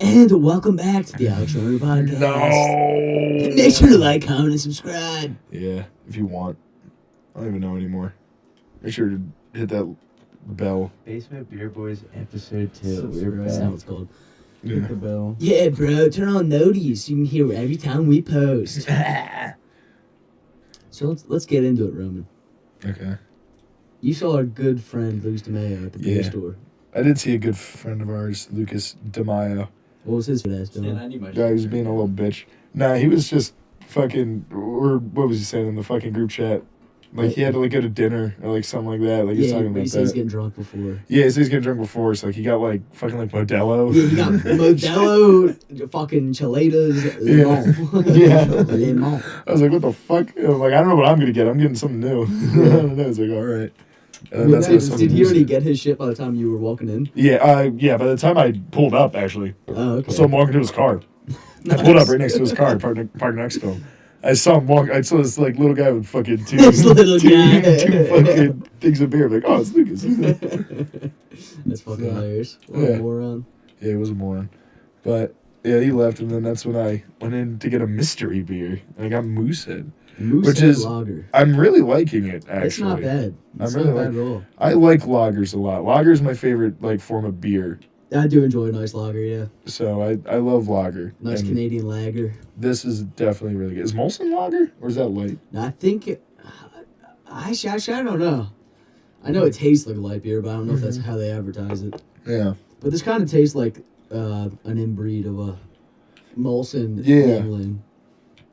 And welcome back to the Alex Romer Podcast. No! Make sure to like, comment, and subscribe. Yeah, if you want. I don't even know anymore. Make sure to hit that bell. Basement Beer Boys episode 2. That's not what it's called. Yeah. Hit the bell. Yeah, bro. Turn on noties. You can hear every time we post. So let's get into it, Roman. Okay. You saw our good friend Lucas DeMayo at the beer store. I did see a good friend of ours, Lucas DeMaio. What was his ass Stan, doing? I need my Guy was being a little bitch. Nah, he was just fucking, or what was he saying in the fucking group chat? Like, he had to, like, go to dinner or, like, something like that. Like, he was talking but he about said he's that. getting drunk before. Yeah, he said he's getting drunk before, so, like, he got, like, fucking, like, Modelo. Yeah, he got Modelo, fucking Chiletas, Yeah. Lemon. I was like, what the fuck? I was like, I don't know what I'm going to get. I'm getting something new. I don't know. I was like, all right. And then Did he already get his shit by the time you were walking in? Yeah, by the time I pulled up, actually. Oh, okay. So I'm walking to his car. I pulled up right next to his car, parked next to him. I saw him walk. I saw this like little guy with fucking two fucking things of beer. I'm like, oh, it's Lucas. That's fucking hilarious. What Yeah. a moron. Yeah, it was a moron. But yeah, he left, and then that's when I went in to get a mystery beer, and I got Moosehead. Which is lager. I'm really liking it. Actually, It's not bad. It's really not bad at all. I like lagers a lot. Lager is my favorite like form of beer. I do enjoy a nice lager, yeah. So I love lager. Nice And Canadian lager. This is definitely really good. Is Molson lager or is that light? Now, I think I don't know. I know it tastes like a light beer, but I don't know if that's how they advertise it. Yeah. But this kind of tastes like an inbreed of a Molson. Yeah. England.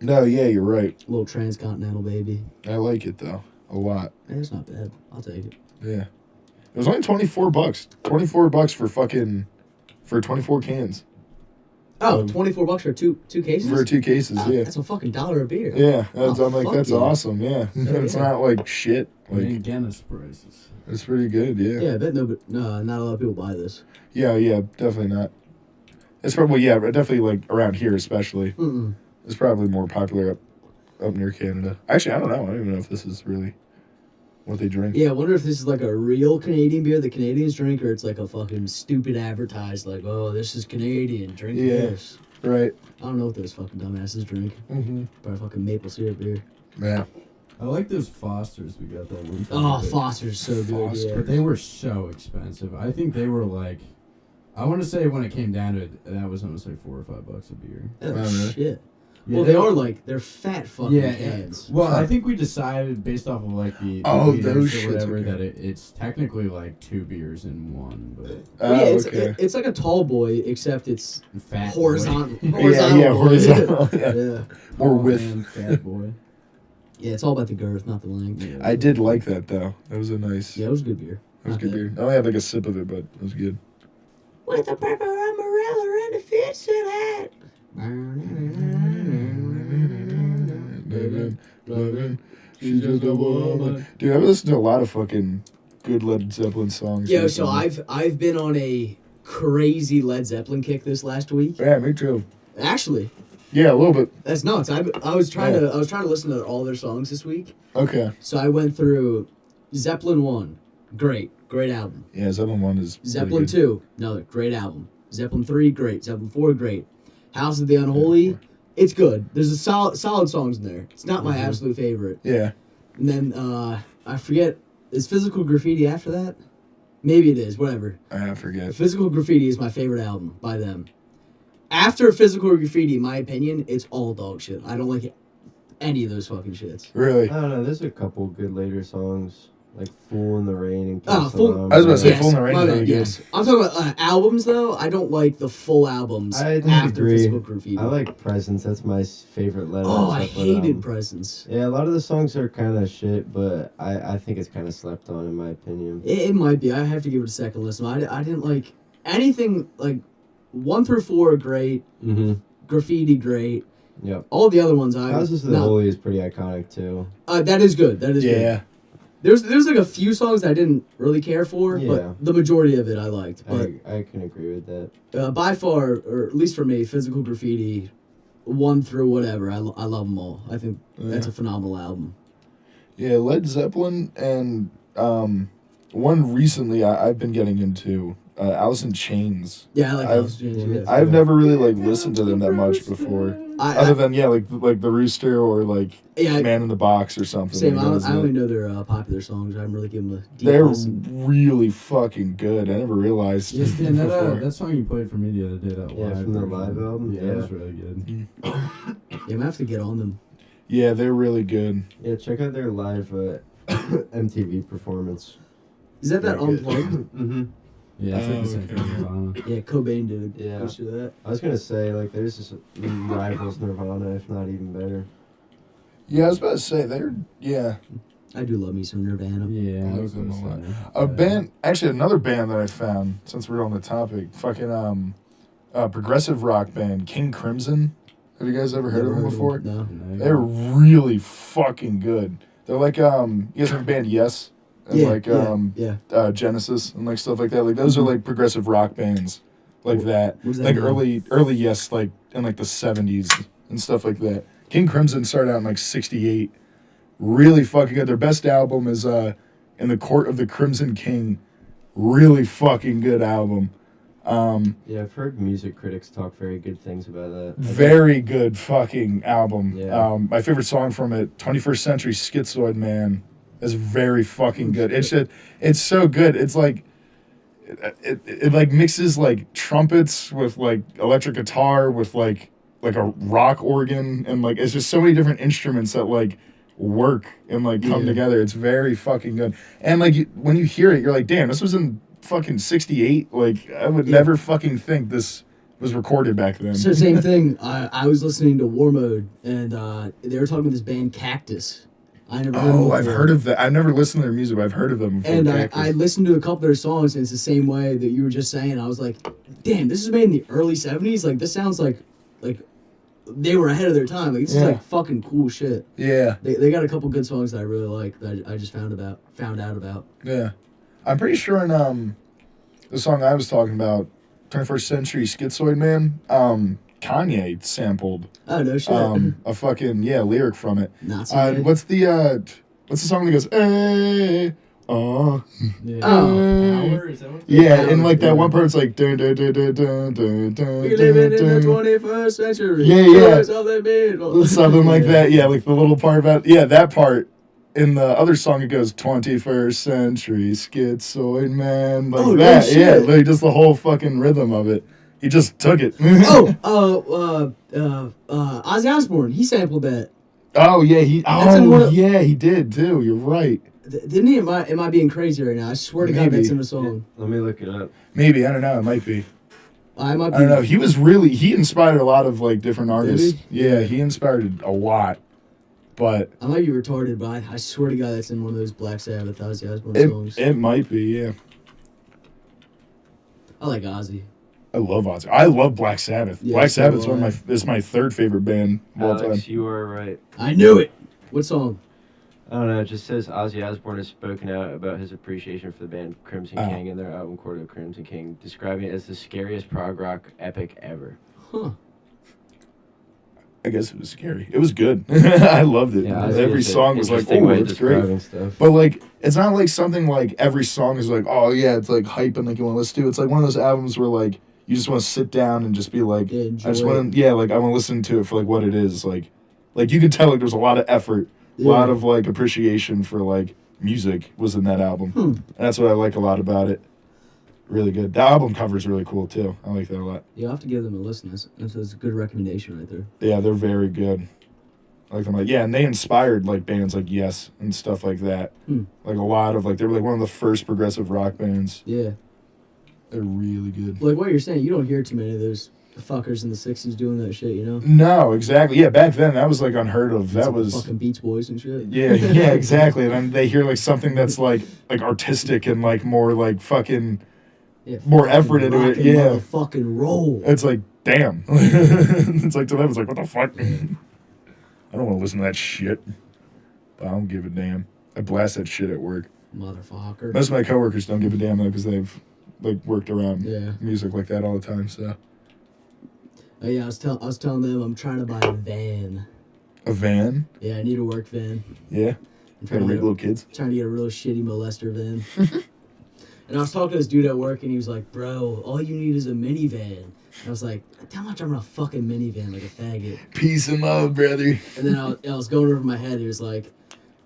No, yeah, you're right. Little transcontinental baby. I like it though a lot. Yeah, it's not bad. I'll take it. Yeah. It was only $24. $24 for 24 cans. Oh, $24 for two cases? For 2 cases, yeah. That's a fucking $1 a beer. Yeah, Oh, I'm like, fuck that's yeah. awesome, yeah. It's yeah. not like shit. Like, Guinness prices. it's pretty good, yeah. Yeah, I bet no, not a lot of people buy this. Yeah, definitely not. It's probably, definitely like around here especially. Mm-mm. It's probably more popular up near Canada. Actually, I don't know. I don't even know if this is really what they drink. Yeah, I wonder if this is like a real Canadian beer that Canadians drink, or it's like a fucking stupid advertised, like, oh, this is Canadian, drink this. Right. I don't know what those fucking dumbasses drink. Mm-hmm. Probably fucking maple syrup beer. Yeah. I like those Fosters we got that one time. Oh, Foster's so good, Foster. But they were so expensive. I think they were like, I want to say when it came down to it, that was almost like $4 or $5 a beer. Oh, Oh, really? shit. Yeah, Well, they are like, they're fat fucking Yeah, cans. Well, I think we decided based off of like the Oh, liters those or shits, whatever okay. that it's technically like 2 beers in one, but Well, yeah, Okay. it's like a tall boy, except it's fat horizontal. boy. Yeah, boy. horizontal. Yeah. Yeah. More Oh, width. man, fat boy. Yeah, it's all about the girth, not the length. Yeah. I did like that though. That was a nice. Yeah, it was good beer. That was Not good bad. beer. I only had like a sip of it, but it was good. With a pepper umbrella and a fitted hat. She's just a woman. Dude, I've listened to a lot of fucking good Led Zeppelin songs. Yo, so recently. I've been on a crazy Led Zeppelin kick this last week. Yeah, me too. Actually, Yeah, a little bit. that's nuts. I was trying to listen to all their songs this week. Okay. So I went through Zeppelin 1, great album. Yeah, Zeppelin 1 is. pretty Zeppelin good. 2, another great album. Zeppelin 3, great. Zeppelin 4, great. House of the Unholy, it's good. There's a solid songs in there. It's not my absolute favorite. Yeah. And then I forget, is Physical Graffiti after that? Maybe it is. Whatever. I forget. Physical Graffiti is my favorite album by them. After Physical Graffiti, in my opinion, it's all dog shit. I don't like any of those fucking shits. Really? I don't know. There's a couple good later songs, like "Fool in the Rain" and Oh, Kiss Fool- Alarm. I was about to say Yes, Full in the Rain my is bad, really good. yes. I'm talking about albums, though. I don't like the full albums I after disagree. Physical Graffiti. I like "Presence." That's my favorite Led Oh, I Zeppelin hated album. Presence. Yeah, a lot of the songs are kind of shit, but I think it's kind of slept on in my opinion. It might be. I have to give it a second listen. I didn't like anything, like 1 through 4 are great. Mm-hmm. Graffiti, great. Yep. All the other ones, Houses of the Holy is pretty iconic too. That is good. That is good. Yeah. There's like a few songs that I didn't really care for, Yeah. but the majority of it I liked. But I can agree with that. by far, or at least for me, Physical Graffiti, 1 through whatever, I love them all. I think that's a phenomenal album. Yeah, Led Zeppelin and one recently I've been getting into Alice in Chains. Yeah, I like I've- Alice in Chains. Yeah. I've never really like listened to them that much before. Other than like the Rooster or like yeah, Man in the Box or something. same. Like, that was I it. only know their popular songs. I haven't really given them a deep They're listen. really fucking good. I never realized. Yes, Dan, before. that song you played for me the other day, that Yeah, live from their version, live album, Yeah, yeah. it was really good. Yeah, I'm gonna have to get on them. Yeah, they're really good. Yeah, check out their live MTV performance. Is that Very good. unplugged? Mm-hmm. Yeah, it's like Oh, the same thing okay. with Nirvana. Yeah, Cobain did a Yeah. bunch of that. I was gonna say, like, there's just rivals Nirvana, if not even better. Yeah, I was about to say they're I do love me some Nirvana. Yeah, I I like was them gonna a lot. say. a band. Actually, another band that I found since we're on the topic. Fucking progressive rock band King Crimson. Have you guys ever heard of them before? No. They're really fucking good. They're like you guys have a band Yes and Yeah, like yeah. Genesis and like stuff like that. Like those are like progressive rock bands like that. What does that Like mean? early Yes, like in like the 70s and stuff like that. King Crimson started out in like 68. Really fucking good. Their best album is In the Court of the Crimson King. Really fucking good album. Yeah, I've heard music critics talk very good things about that. Very good fucking album. Yeah. My favorite song from it, 21st Century Schizoid Man, is very fucking good. It's so good. It's like it like mixes like trumpets with like electric guitar with like a rock organ and like it's just so many different instruments that like work and like come Yeah. together. It's very fucking good. And like when you hear it, you're like, damn, this was in fucking 68. Like I would Yeah. never fucking think this was recorded back then. So same thing. I was listening to War Mode, and they were talking about this band Cactus. I never heard of them Oh, I've before. heard of that. I've never listened to their music, but I've heard of them before. And Cactus. I listened to a couple of their songs, and it's the same way that you were just saying. I was like, damn, this is made in the early 70s? Like, this sounds like they were ahead of their time. Like, this is Yeah. like fucking cool shit. Yeah, They got a couple good songs that I really like that I just found out about. yeah. I'm pretty sure in the song I was talking about, 21st Century Schizoid Man, Kanye sampled Oh, no shit. a fucking lyric from it. Nazi Man. What's the song that goes hey Yeah. Oh. Power, is that what yeah, and like Yeah. that one part it's like dun, dun, dun, dun, dun, dun, dun, We living in the dun, 21st century. Yeah, yeah. That's all they mean. something like that. Yeah, like the little part about that part. In the other song, it goes 21st Century Schizoid Man, like Oh, no that. shit. Yeah, like just the whole fucking rhythm of it. He just took it. Ozzy Osbourne, he sampled that. Oh yeah, That's in one of- he did too. You're right. Didn't he? Am I being crazy right now? I swear to God, Maybe. that's in the song. Let me look it up. Maybe I don't know. It might be. I might be. I don't know. He inspired a lot of like different artists. Did Yeah, he inspired a lot. But I might be retarded, but I swear to God, that's in one of those Black Sabbath Ozzy Osbourne songs. it might be. Yeah, I like Ozzy. I love Ozzy. I love Black Sabbath. Yeah, Black so Sabbath's do I. is my third favorite band of all Alex, time. you are right. I knew it. What song? I don't know, it just says Ozzy Osbourne has spoken out about his appreciation for the band Crimson Oh. King and their album Court of Crimson King, describing it as the scariest prog rock epic ever. Huh? I guess it was scary. It was good. I loved it. Yeah, Ozzy Every is an song was like, interesting oh, way of it's great. describing stuff. But like, it's not like something like every song is like, oh yeah, it's like hype and like you want to listen to. It's like one of those albums where like you just want to sit down and just be like, Yeah, I enjoy just it. want to, like I want to listen to it for like what it is. Like you can tell like there's a lot of effort, a lot of like appreciation for like music was in that album, and that's what I like a lot about it. Really good. The album cover is really cool too. I like that a lot. You have to give them a listen. That's a good recommendation right there. Yeah, they're very good. I like them. Like and they inspired like bands like Yes and stuff like that. Like a lot of like they were like one of the first progressive rock bands. Yeah. They're really good. Like what you're saying, you don't hear too many of those fuckers in the '60s doing that shit. You know. No, exactly. Yeah, back then that was like unheard of. That Some was fucking Beach Boys and shit. yeah, exactly. And then they hear like something that's like artistic and like more like fucking Yeah, more fucking effort into it. rock and Yeah. Motherfucking roll. It's like damn. It's like to them it's like what the fuck? I don't want to listen to that shit. But I don't give a damn. I blast that shit at work. Motherfucker. Most of my coworkers don't give a damn though because they've like worked around Yeah. music like that all the time. So Yeah, I was telling them I'm trying to buy a van. a van, Yeah, I need a work van. yeah. I'm Trying to rape little kids. trying to get a real shitty molester van. And I was talking to this dude at work, and he was like, "Bro, all you need is a minivan." And I was like, "How much I'm in a fucking minivan like a faggot?" Peace and love, brother. And then I was going over my head. He was like,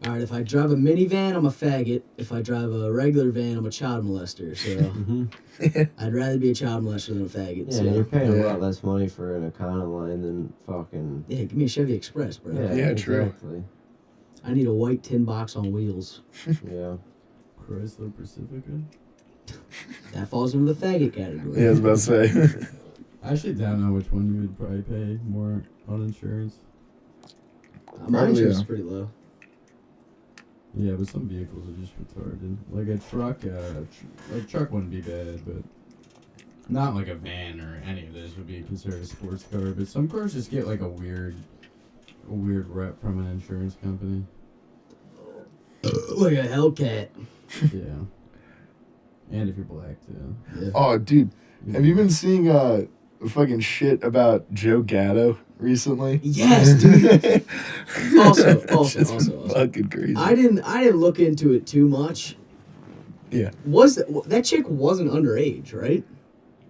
"All right, if I drive a minivan, I'm a faggot. If I drive a regular van, I'm a child molester. So I'd rather be a child molester than a faggot." Yeah, so, you're paying a lot less money for an Econoline than fucking. yeah, give me a Chevy Express, bro. Yeah, true. Exactly. I need a white tin box on wheels. Yeah. Chrysler Pacifica. That falls into the faggot category. Yeah, I was about to say. I actually don't know which one you would probably pay more on insurance. My Probably, insurance yeah. is pretty low. Yeah, but some vehicles are just retarded. Like a truck, like truck wouldn't be bad, but not like a van or any of this would be considered a sports car. But some cars just get like a weird rep from an insurance company. Like a Hellcat. Yeah, and if you're black too. Yeah. Oh, dude, have you been seeing fucking shit about Joe Gatto recently? Yes, dude. Also, Just fucking crazy. I didn't look into it too much. Yeah. Was that chick wasn't underage, right?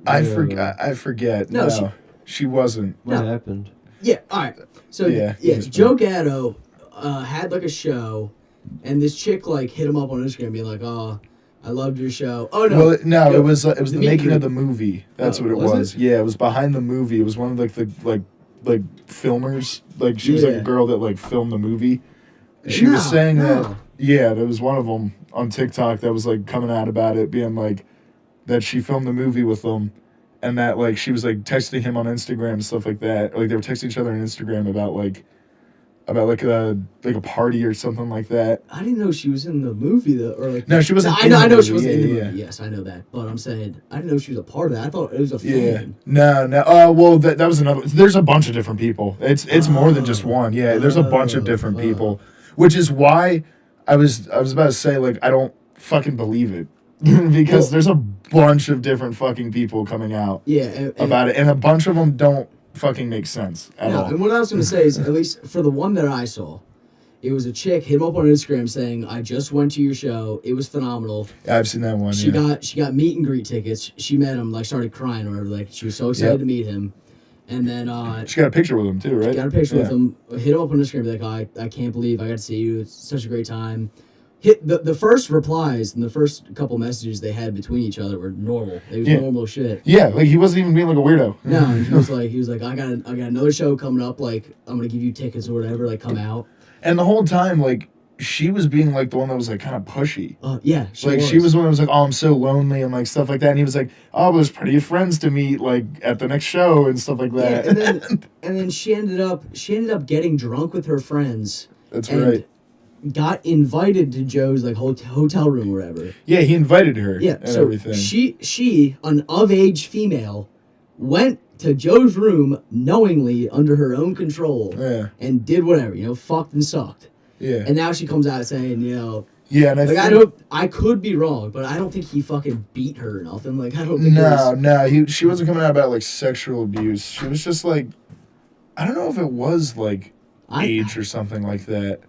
I Yeah. forget. No, No, she wasn't. What No. happened? Yeah. All right. So Yeah, yeah, he was Joe Gatto had like a show, and this chick like hit him up on Instagram, being like, "Oh, I loved your show." Oh no. Well, no, Yo, it was the the making meet of and the movie. That's Oh, what it was was. it? Yeah, it was behind the movie. It was one of like the like filmers. Like she was like Yeah. a girl that like filmed the movie. She was No, saying that. no. Yeah, there was one of them on TikTok that was like coming out about it, being like that she filmed the movie with them, and that like she was like texting him on Instagram and stuff like that. Like they were texting each other on Instagram about like a party or something like that. I didn't know she was in the movie though, or like. No, she wasn't. I in know. the I know movie. she wasn't Yeah, in the yeah, movie. Yes, I know that. But I'm saying I didn't know she was a part of that. I thought it was a Yeah. fan. No. Well, that was another. There's a bunch of different people. It's more than just one. Yeah, there's a bunch of different people, which is why I was about to say like I don't fucking believe it because Well- there's a bunch of different fucking people coming out Yeah. And, about it, and a bunch of them don't fucking make sense at No, all. and what I was going to say is, at least for the one that I saw, it was a chick hit him up on Instagram saying, "I just went to your show. It was phenomenal." I've seen that one. She Yeah. got meet and greet tickets. She met him, like started crying or whatever. Like she was so excited Yep. to meet him, and then She got a picture with him too, right? got a picture with Yeah. him. Hit him up on Instagram, be like, "I can't believe I got to see you. It's such a great time." Hit the first replies and the first couple messages they had between each other were normal. It was Yeah. normal shit. Yeah, like he wasn't even being like a weirdo. No, he was like, I got another show coming up. Like, I'm gonna give you tickets or whatever. Like, come out. And the whole time, like, she was being like the one that was like kind of pushy. Yeah, She was the one that was like, "Oh, I'm so lonely," and like stuff like that. And he was like, "Oh, there's plenty of friends to meet like at the next show and stuff like Yeah, that." and then she ended up getting drunk with her friends. That's and right. Got invited to Joe's like hotel room or whatever. Yeah, he invited her. Yeah, and so everything. she an of age female went to Joe's room knowingly under her own control Yeah, and did whatever, fucked and sucked. yeah, And now she comes out saying, yeah. And I like think, I could be wrong, but I don't think he fucking beat her or nothing. Like I don't think it was, no, she wasn't coming out about like sexual abuse. She was just like, I don't know if it was like age or something like that.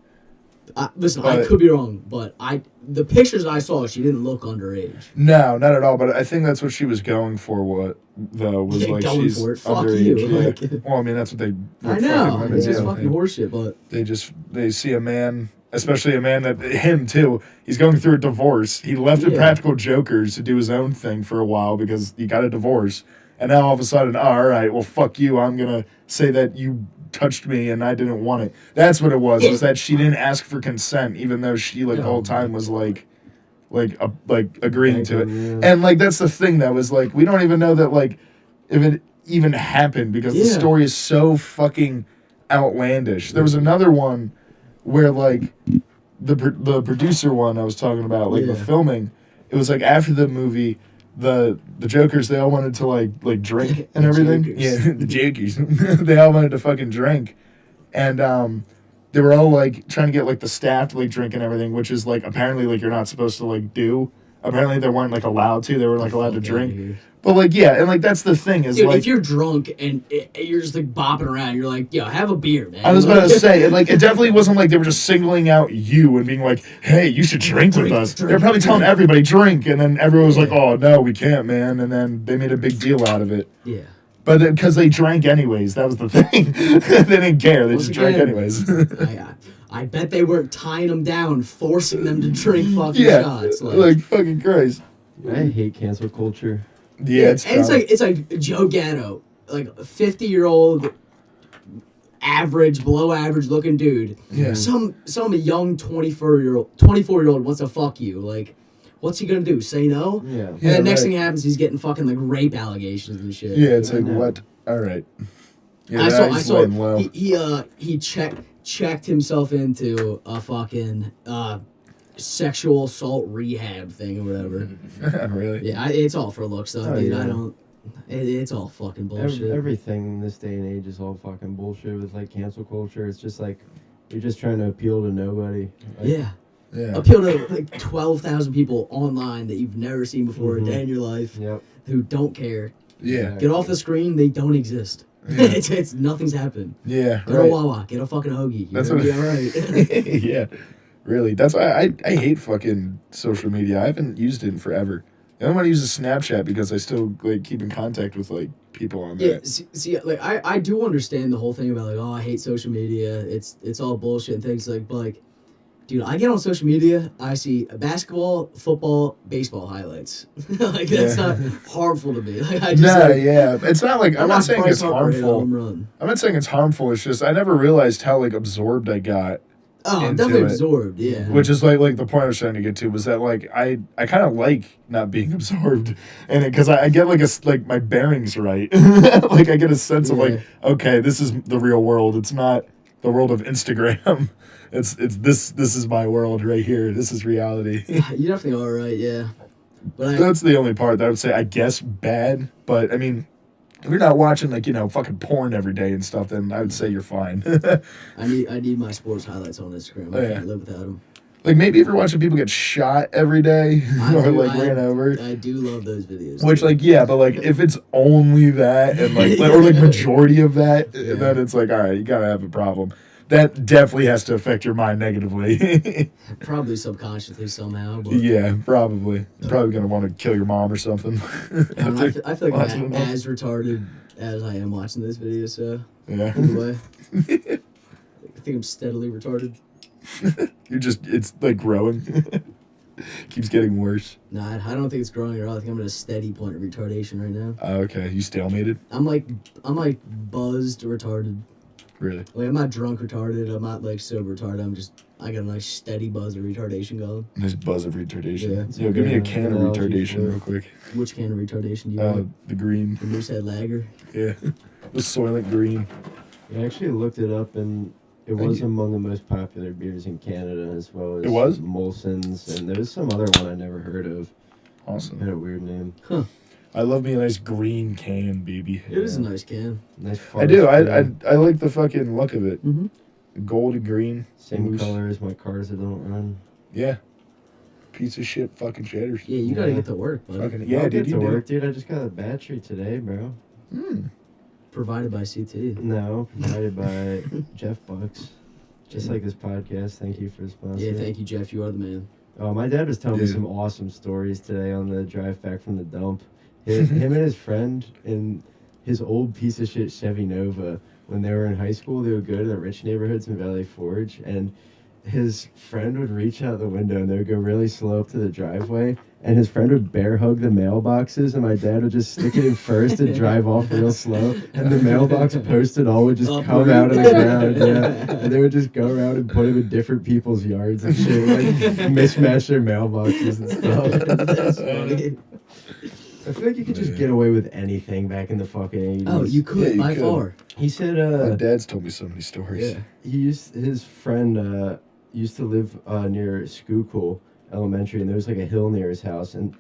listen, I But- could be wrong, but the pictures I saw, she didn't look underage. No, not at all. But I think that's what she was going for. What though was Yeah, like going she's for it. Fuck underage. you, Yeah. like- Well, I mean that's what they. I what know fucking women it's just do. fucking horseshit, but They see a man, especially a man that him too. He's going through a divorce. He left Yeah. Impractical Jokers to do his own thing for a while because he got a divorce, and now all of a sudden, all right, well, fuck you. I'm gonna say that you touched me and I didn't want it. That's what it was. Was that she didn't ask for consent, even though she like the whole time was like agreeing to it. Yeah. And like that's the thing that was like we don't even know that like if it even happened because the Yeah. story is so fucking outlandish. There was another one where like the producer one I was talking about like the Yeah. filming. It was like after the movie. The Jokers they all wanted to like drink and The everything. Jokers. Yeah, the Jokers. They all wanted to fucking drink, and they were all like trying to get like the staff to like drink and everything, which is like apparently like you're not supposed to like do. Apparently they weren't like allowed to. They were like allowed to Fuck outta drink. here. But like, yeah, and like that's the thing is Dude, like if you're drunk and you're just like bopping around, you're like, yo, have a beer, man. I was about to say, and like it definitely wasn't like they were just singling out you and being like, hey, you should drink with us. They're probably telling everybody drink, and then everyone was like, oh no, we can't, man. And then they made a big deal out of it. Yeah. But because they drank anyways, that was the thing. They didn't care. They Once just drank again, anyways. I bet they weren't tying them down, forcing them to drink fucking Yeah, shots. like fucking Christ. I hate cancel culture. Yeah, it's and it's like Joe Gatto, like a 50-year-old, average, below average looking dude. Yeah. Some young 24-year-old wants to fuck you. Like, what's he gonna do? Say no? Yeah. And the next right. thing happens, he's getting fucking like rape allegations and shit. Yeah, it's like know. what? All right. Yeah, I that saw. is laying low. He checked himself into a fucking sexual assault rehab thing or whatever. Really? Yeah, it's all for looks though, Oh, dude. yeah. I don't. It's all fucking bullshit. Everything in this day and age is all fucking bullshit with like cancel culture. It's just like you're just trying to appeal to nobody. Like, Yeah. Yeah. Appeal to like 12,000 people online that you've never seen before a day in your life Yep. who don't care. Yeah. Get off the screen. They don't exist. Yeah. it's nothing's happened. Yeah. Get a Wawa. Get a fucking hoagie. You're That's gonna what- be all right. Yeah. Really. That's why I hate fucking social media. I haven't used it in forever. I don't want to use a Snapchat because I still like keep in contact with like people on there. Yeah, see, like I do understand the whole thing about like, oh, I hate social media. It's all bullshit and things like, but like, dude, I get on social media, I see basketball, football, baseball highlights. Like that's Yeah. not harmful to me. Like I just No, like, yeah. It's not like I I'm not watch saying Bryce it's Harper hit a home harmful. run. I'm not saying it's harmful. It's just I never realized how like absorbed I got. Oh, I'm into definitely it. absorbed. Yeah. Which is like the point I was trying to get to was that like I kind of like not being absorbed in it because I get like like my bearings right. Like I get a sense of like, okay, this is the real world. It's not the world of Instagram. It's this is my world right here. This is reality. You definitely are right. Yeah. But That's the only part that I would say I guess bad. But I mean, if you're not watching like fucking porn every day and stuff, then I would say you're fine. I need my sports highlights on Instagram. I Oh, yeah. can't live without them. Like maybe if you're watching people get shot every day or like ran over. I do love those videos. Which, like, yeah, but, like, if it's only that and, like, or, like, majority of that, then it's like, all right, you gotta have a problem. That definitely has to affect your mind negatively. Probably subconsciously somehow. But Yeah, probably. You're probably gonna want to kill your mom or something. I don't know, I feel like Watching I'm enough. as retarded as I am watching this video, so Yeah. anyway. I think I'm steadily retarded. It's, like, growing. Keeps getting worse. Nah, I don't think it's growing at all. I think I'm at a steady point of retardation right now. Okay, you stalemated? I'm like buzzed retarded. Really? Like I'm not drunk retarded. I'm not like sober retarded. I got a nice steady buzz of retardation going. Nice buzz of retardation. Yeah. Yo, give me a Yeah, can of analogy retardation for- real quick. Which kind of retardation do you want? The green. The Moosehead Lager. Yeah. The Soylent Green. I actually looked it up and it Thank was you. among the most popular beers in Canada as well as It was? Molson's, and there was some other one I never heard of. It Awesome. had a weird name. I love me a nice green can, baby. It is a nice can. Nice. I do. forest green. I like the fucking look of it. Mm-hmm. Gold and green. Same Moose. color as my cars that don't run. Yeah. Piece of shit fucking cheddars. Yeah, you gotta Yeah. get to work, bud. Fucking, I'll yeah, get dude, to you do. work, dude. I just got a battery today, bro. Provided by CT. No, provided by Jeff Bucks. Just like this podcast. Thank you for the sponsor. Yeah, thank you, Jeff. You are the man. Oh, my dad was telling me Yeah. some awesome stories today on the drive back from the dump. Him and his friend in his old piece of shit Chevy Nova, when they were in high school, they would go to the rich neighborhoods in Valley Forge, and his friend would reach out the window and they would go really slow up to the driveway, and his friend would bear hug the mailboxes, and my dad would just stick it in first and drive off real slow, and the mailbox posted all would just come out of the ground, yeah, and they would just go around and put them in different people's yards and shit, like mismatch their mailboxes and stuff. That's funny. I feel like you could just get away with anything back in the fucking 80s. Oh, you could Yeah, you by could. far. He said My dad's told me so many stories. Yeah. his friend used to live near Schuylkill Elementary, and there was like a hill near his house, and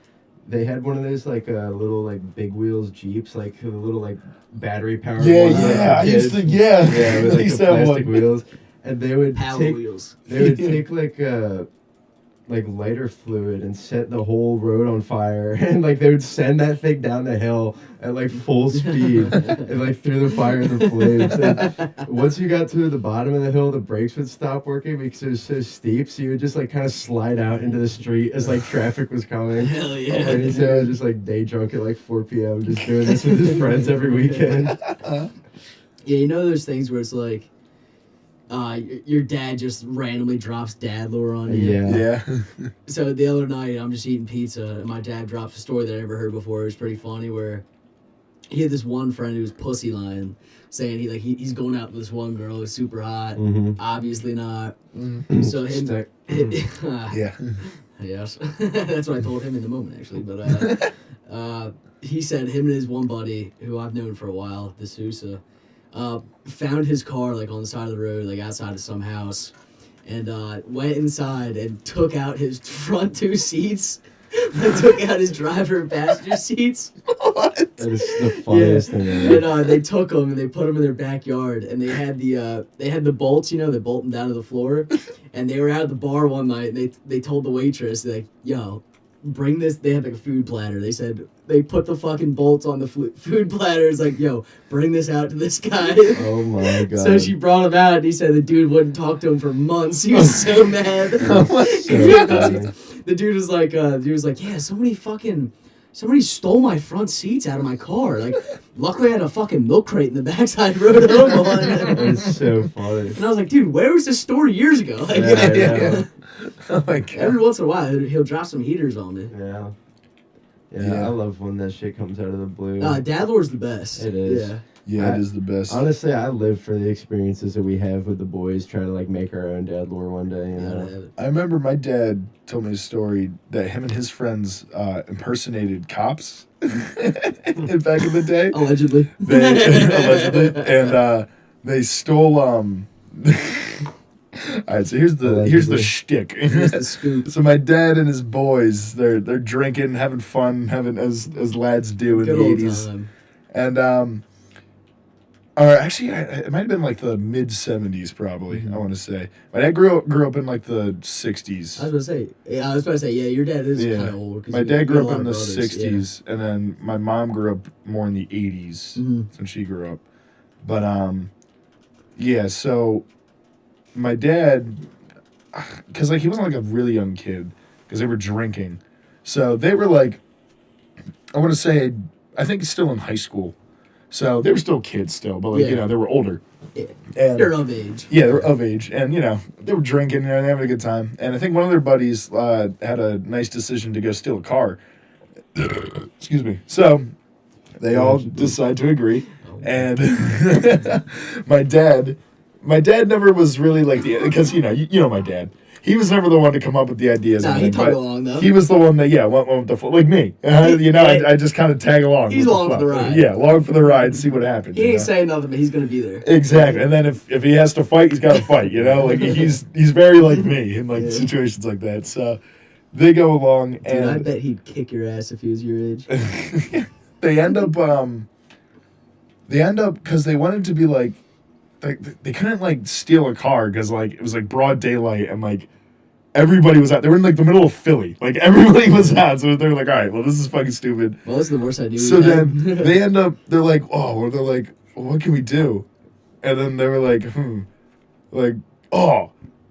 they had one of those like little like big wheels Jeeps, like the little like battery powered Yeah, ones. yeah. I for used to, kids. yeah. Yeah, with I like used the to have plastic one. wheels, and they would Power take wheels. they would take like like lighter fluid and set the whole road on fire, and like they would send that thing down the hill at like full speed and like through the fire and the flames. And once you got to the bottom of the hill, the brakes would stop working because it was so steep, so you would just like kind of slide out into the street as like traffic was coming. Hell yeah. And he said I was just like day drunk at like 4 p.m. just doing this with his friends every weekend. Yeah, you know those things where it's like, your dad just randomly drops dad lore on you. Yeah. Yeah. So the other night, I'm just eating pizza, and my dad drops a story that I never heard before. It was pretty funny, where he had this one friend who was pussy lying, saying he's going out with this one girl who's super hot. Mm-hmm. Obviously not. Mhm. So him, Stick. Yeah. yes, that's what I told him in the moment actually. But he said him and his one buddy, who I've known for a while, the Sousa, found his car like on the side of the road, like outside of some house, and went inside and took out his front two seats. Took out his driver and passenger seats. What? That is the funniest thing ever. And they took them and they put them in their backyard, and they had the bolts, that bolt them down to the floor. And they were out at the bar one night, and they told the waitress, like, yo, bring this. They had like a food platter. They said they put the fucking bolts on the food platter. It's like, yo, bring this out to this guy. Oh my god. So she brought him out, and he said the dude wouldn't talk to him for months. He was so mad. So funny. The dude was like, yeah, somebody stole my front seats out of my car. Like, luckily I had a fucking milk crate in the backside road home on. It's so funny. And I was like, dude, where was this story years ago? Like, Yeah. Oh my god. every once in a while, he'll drop some heaters on me. Yeah. Yeah. I love when that shit comes out of the blue. Dad Lore's the best. It is. Yeah. Yeah, it is the best. Honestly, I live for the experiences that we have with the boys, trying to like make our own dad lore one day. You know? I remember my dad told me a story that him and his friends impersonated cops back in the day. Allegedly. Allegedly, and they stole. All right, so here's the shtick. Here's the scoop. So my dad and his boys, they're drinking, having fun, having as lads do in Good the old '80s, time. and or actually, it might have been like the mid '70s, probably. I want to say my dad grew up in like the '60s. I was about to say, yeah, your dad is Yeah. kind of old. 'cause My you dad got grew a up lot in of the brothers, 60s, and then my mom grew up more in the 80s, since she grew up. But, yeah, so my dad, because, like, he wasn't, like, a really young kid, because they were drinking. So they were, like, I want to say, I think still in high school. So they were still kids still, but, like, Yeah. they were older. Yeah. And They're of age. yeah, they were of age, and they were drinking, they were having a good time. And I think one of their buddies had a nice decision to go steal a car. Excuse me. So they all decide to agree, and my dad never was really like because you know my dad. He was never the one to come up with the ideas. Nah, and he everything, tug but along though. He was the one that went with the flow, like me. I just kind of tag along. He's with along for the flow. ride. Yeah, along for the ride, see what happens. He ain't saying nothing, but he's gonna be there. Exactly, and then if he has to fight, he's got to fight. Like he's very like me in like situations like that. So they go along, Dude, and I bet he'd kick your ass if he was your age. they end up because they wanted to be like they couldn't like steal a car because like it was like broad daylight and like everybody was out. They were in like the middle of Philly, like everybody was out. So they were like, all right, well this is fucking stupid. Well, this is the worst idea. So then they end up, they're like, well, what can we do? And then they were like,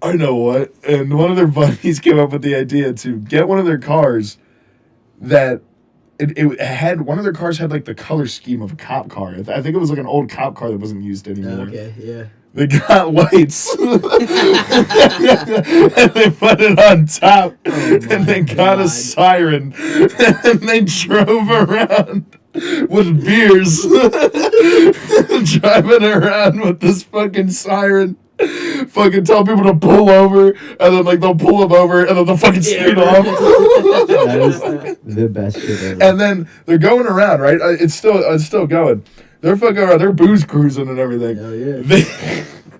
I know what. And one of their buddies came up with the idea to get one of their cars that it had, one of their cars had like the color scheme of a cop car. I think it was like an old cop car that wasn't used anymore. Okay, yeah. They got lights and they put it on top and they got a siren and they drove around with beers driving around with this fucking siren, fucking tell people to pull over, and then like they'll pull them over and then they'll fucking speed off. That is the best shit ever. And then they're going around, right? It's still going. They're fucking around. They're booze cruising and everything. Hell yeah.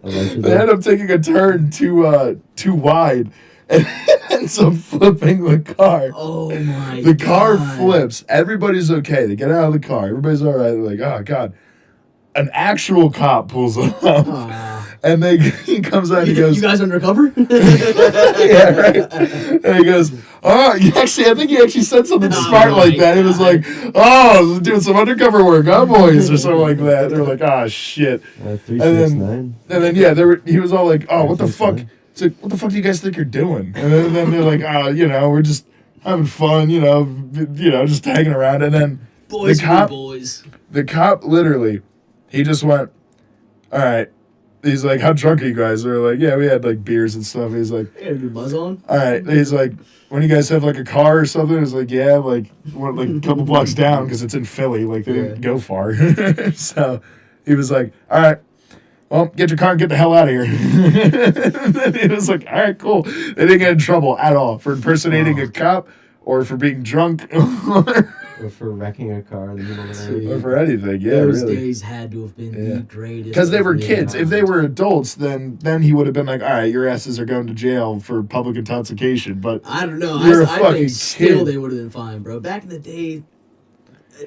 They end up taking a turn too wide and ends up flipping the car. Oh my god. The car flips. Everybody's okay. They get out of the car. Everybody's all right. They're like, oh god. An actual cop pulls up. Aw. And they he comes out and he goes, "You guys undercover?" yeah, right. And he goes, "Oh, I think he actually said something smart like that. He was like, oh, doing some undercover work, huh, boys?" or something like that. They were like, "Oh shit." 369. And then yeah, he was all like, "Oh, what the fuck?" It's like, "What the fuck do you guys think you're doing?" And then they're like, "Oh, we're just having fun, just hanging around." And then Boys, boys. the cop literally, he just went, "All right." He's like, "How drunk are you guys?" They're like, "Yeah, we had like beers and stuff." He's like, "You got a good buzz on?" "All right." He's like, "When you guys have like a car or something?" He's like, "Yeah, like a couple blocks down because it's in Philly. Like they didn't go far." So he was like, "All right, well, get your car and get the hell out of here." And then he was like, "All right, cool." They didn't get in trouble at all for impersonating a cop or for being drunk Or for wrecking a car in the middle of the night. or for anything. Yeah, Those really. days had to have been the greatest. Because they were of all kids. If they times. were adults, then he would have been like, "All right, your asses are going to jail for public intoxication." But I don't know. You're a I fucking think still kid. they would have been fine, bro. Back in the day,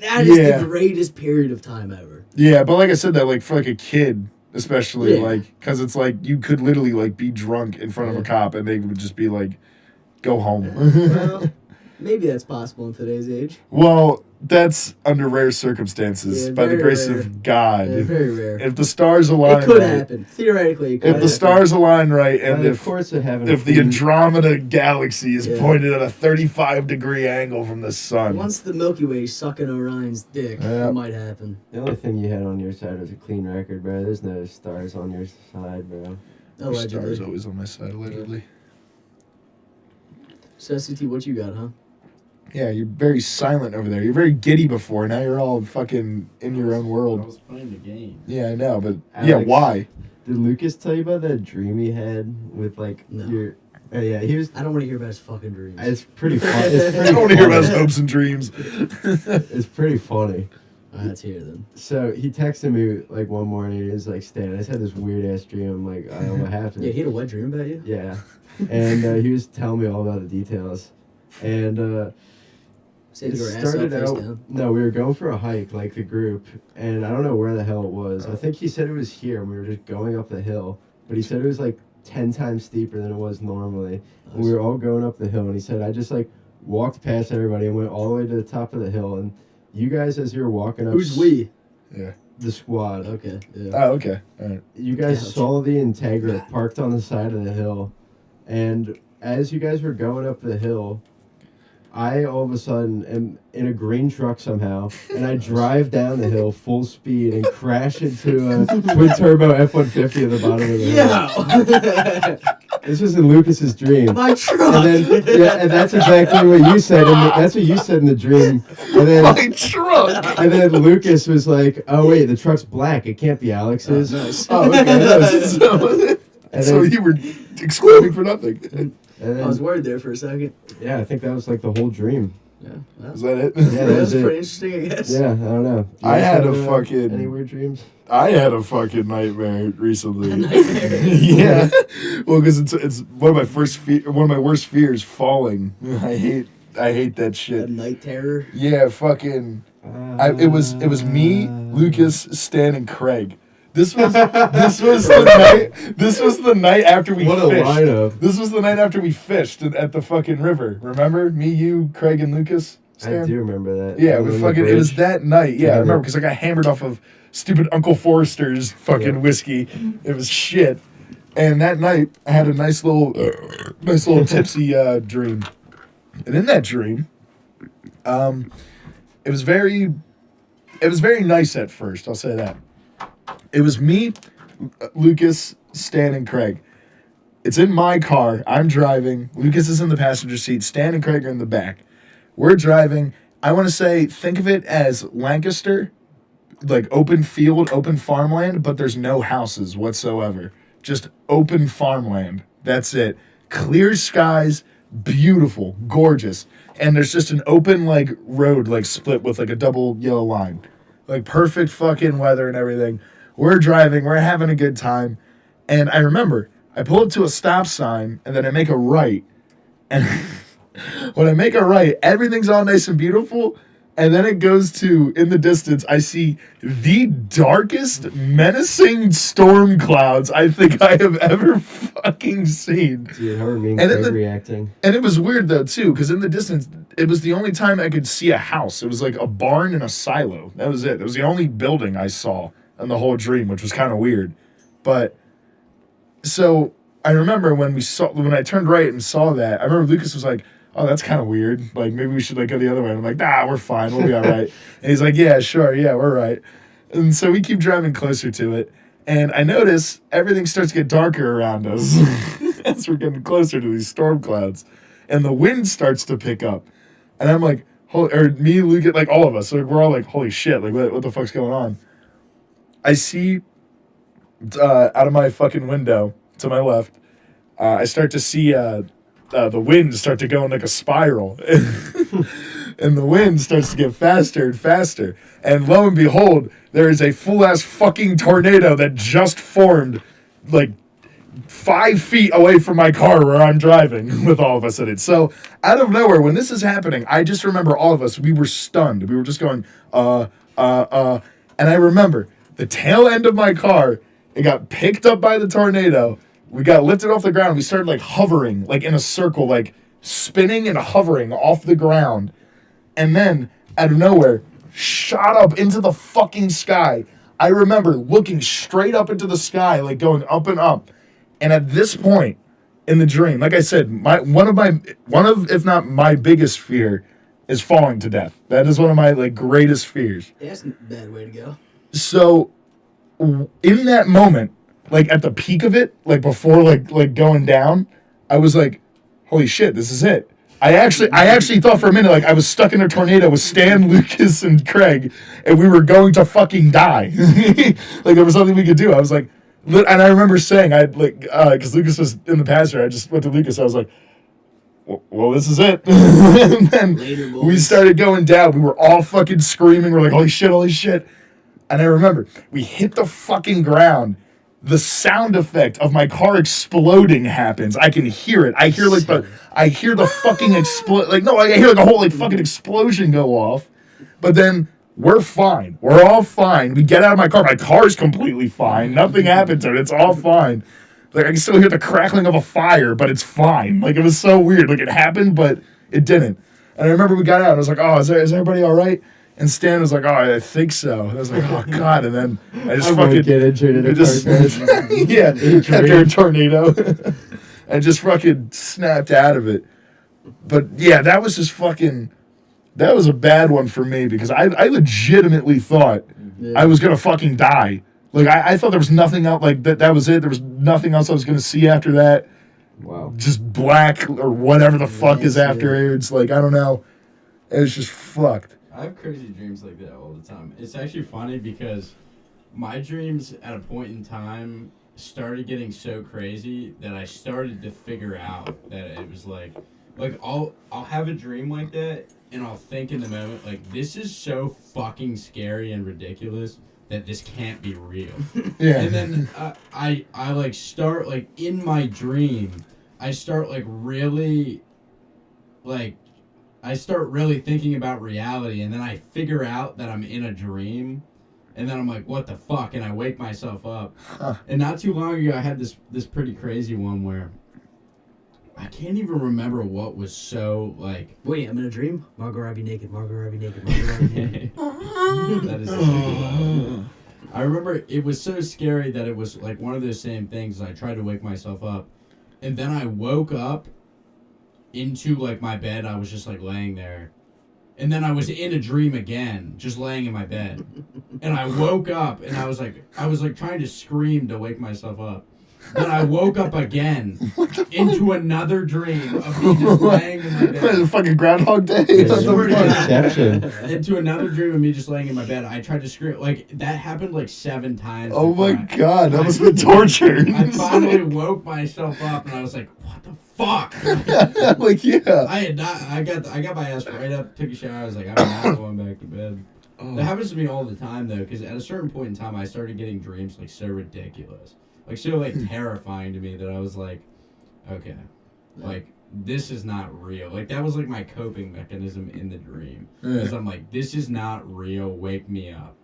that is Yeah. the greatest period of time ever. yeah, but like I said, that like for like a kid, especially Yeah. like because it's like you could literally like be drunk in front of a cop and they would just be like, "Go home." Well, maybe that's possible in today's age. Well, that's under rare circumstances, Yeah, by the very grace rare. of God. Yeah, very rare. If the stars align It could right, happen. Theoretically, it could if the happen. stars align right, and And of if course, it having if the Andromeda galaxy is Yeah. pointed at a 35-degree angle from the sun. Once the Milky Way sucking Orion's dick, Yeah. it might happen. The only thing you had on your side was a clean record, bro. There's no stars on your side, bro. Allegedly. Stars always on my side, allegedly. So, SCT, what you got, huh? Yeah, you're very silent over there. You're very giddy before. Now you're all fucking in your own I world. was playing the game. Yeah, I know, but yeah, Alex. why? Did Lucas tell you about that dream he had with like No. your? Yeah, he was. I don't want to hear about his fucking dreams. It's pretty fun. It's I pretty don't want to hear about his funny. hopes and dreams. It's pretty funny. Let's hear then. So he texted me like one morning. He was like, "Stan, I just had this weird ass dream." I'm like, "I don't know what happened." Yeah, he had a wet dream about you? Yeah. And he was telling me all about the details. And Said it you were ass up, started face out. down. No, we were going for a hike, like the group, and I don't know where the hell it was. I think he said it was here, and we were just going up the hill. But he said it was like 10 times steeper than it was normally. And we were all going up the hill, and he said I just like walked past everybody and went all the way to the top of the hill. And you guys, as you were walking up, Who's we? Yeah. the squad, Okay, yeah. Oh, okay. All right. you guys Ouch. saw the Integra parked on the side of the hill, and as you guys were going up the hill, I all of a sudden am in a green truck somehow, and I drive down the hill full speed and crash into a twin turbo F-150 at the bottom of the hill. Yeah! This was in Lucas's dream. My truck! And then, yeah, and that's exactly what you said. That's what you said in the dream. And then, My truck! and then Lucas was like, "Oh wait, the truck's black. It can't be Alex's." Nice. Oh, okay. So, And so then- you were exclaiming for nothing. And I was then, worried there for a second. yeah, I think that was like the whole dream. Yeah, well, Is that it? Yeah, that that's was it. pretty interesting, I guess. Yeah, I don't know. Do you I guys had have, a fucking- any weird dreams? I had a fucking nightmare recently. A nightmare? Yeah. Well, because it's one of my one of my worst fears, falling. I hate that A shit. night terror. Yeah, fucking. It was me, Lucas, Stan, and Craig. This was the night. This was the night after we What a fished. lineup. This was the night after we fished at the fucking river. Remember me, you, Craig, and Lucas? I do remember that. Yeah, On we the fucking. It was bridge. that night. Yeah, I Yeah. remember because I got hammered off of stupid Uncle Forrester's fucking Yeah. whiskey. It was shit. And that night, I had a nice little tipsy dream. And in that dream, it was very nice at first. I'll say that. It was me, Lucas, Stan, and Craig. It's in my car. I'm driving. Lucas is in the passenger seat. Stan and Craig are in the back. We're driving. I want to say, think of it as Lancaster, like open field, open farmland, but there's no houses whatsoever. Just open farmland. That's it. Clear skies, beautiful, gorgeous. And there's just an open, like, road, like, split with, like, a double yellow line. Like, perfect fucking weather and everything. We're driving. We're having a good time. And I remember, I pull up to a stop sign, and then I make a right. And when I make a right, everything's all nice and beautiful. And then it goes to, in the distance, I see the darkest, menacing storm clouds I think I have ever fucking seen. Dude, how are me and And in Craig the- reacting? And it was weird, though, too, because in the distance, it was the only time I could see a house. It was like a barn and a silo. That was it. It was the only building I saw in the whole dream, which was kind of weird. But, so, I remember when I turned right and saw that, I remember Lucas was like, oh, that's kind of weird. Like, maybe we should, like, go the other way. And I'm like, nah, we're fine. We'll be all right. And he's like, yeah, sure. Yeah, we're right. And so we keep driving closer to it. And I notice everything starts to get darker around us as we're getting closer to these storm clouds. And the wind starts to pick up. And I'm like, me, Lucas, like, all of us. So we're all like, holy shit. Like, what the fuck's going on? I see out of my fucking window to my left, I start to see the wind start to go in like a spiral. And the wind starts to get faster and faster. And lo and behold, there is a full-ass fucking tornado that just formed like 5 feet away from my car where I'm driving with all of us in it. So out of nowhere, when this is happening, I just remember all of us, we were stunned. We were just going, And I remember the tail end of my car, it got picked up by the tornado. We got lifted off the ground. We started like hovering, like in a circle, like spinning and hovering off the ground. And then, out of nowhere, shot up into the fucking sky. I remember looking straight up into the sky, like going up and up. And at this point in the dream, like I said, one of if not my biggest fear is falling to death. That is one of my like greatest fears. Yeah, that's a bad way to go. So, in that moment, like at the peak of it, like before like going down, I was like, holy shit, this is it. I actually thought for a minute like I was stuck in a tornado with Stan, Lucas, and Craig, and we were going to fucking die. Like there was nothing we could do. I was like, and I remember saying, because Lucas was in the passenger, I just went to Lucas. I was like, well, this is it. And then Later, we boys. started going down. We were all fucking screaming. We're like, holy shit, holy shit. And I remember we hit the fucking ground. The sound effect of my car exploding happens. I can hear it. I hear the fucking explode. Like, no, I hear like a whole like fucking explosion go off. But then we're fine. We're all fine. We get out of my car. My car's completely fine. Nothing happened to it. It's all fine. Like, I can still hear the crackling of a fire, but it's fine. Like, it was so weird. Like, it happened, but it didn't. And I remember we got out, and I was like, oh, is everybody all right? And Stan was like, oh, I think so. And I was like, oh, God. And then I just fucking... get injured in a just, car crash. yeah, after a tornado. And just fucking snapped out of it. But, yeah, that was just fucking... That was a bad one for me, because I legitimately thought I was going to fucking die. Like, I thought there was nothing else, like, that was it. There was nothing else I was going to see after that. Wow. Just black or whatever the fuck is after it. It's like, I don't know. It was just fucked. I have crazy dreams like that all the time. It's actually funny because my dreams at a point in time started getting so crazy that I started to figure out that it was like I'll have a dream like that and I'll think in the moment like this is so fucking scary and ridiculous that this can't be real. Yeah. And then I like start like in my dream I start really thinking about reality, and then I figure out that I'm in a dream, and then I'm like, what the fuck? And I wake myself up. Huh. And not too long ago, I had this pretty crazy one where I can't even remember what was so, like... Wait, I'm in a dream? Margot Robbie naked, Margot Robbie naked, Margot Robbie naked. That is so I remember it was so scary that it was like one of those same things. I tried to wake myself up, and then I woke up into like my bed. I was just like laying there, and then I was in a dream again, just laying in my bed, and I woke up and I was like trying to scream to wake myself up. Then I woke up again into another dream of me just laying in my What is it, bed. fucking Groundhog Day? Yeah, What the swear to fuck? God. Inception. Into another dream of me just laying in my bed. I tried to scream. Like, that happened like 7 times. Oh my before God, that must have been torture. I finally woke myself up and I was like, what the fuck? Like, yeah. I had not. I got my ass right up, took a shower. I was like, I'm not going back to bed. That happens to me all the time though, because at a certain point in time, I started getting dreams like so ridiculous, like so like terrifying to me that I was like, okay, like this is not real. Like, that was, like, my coping mechanism in the dream. Yeah. Because I'm like, this is not real, wake me up.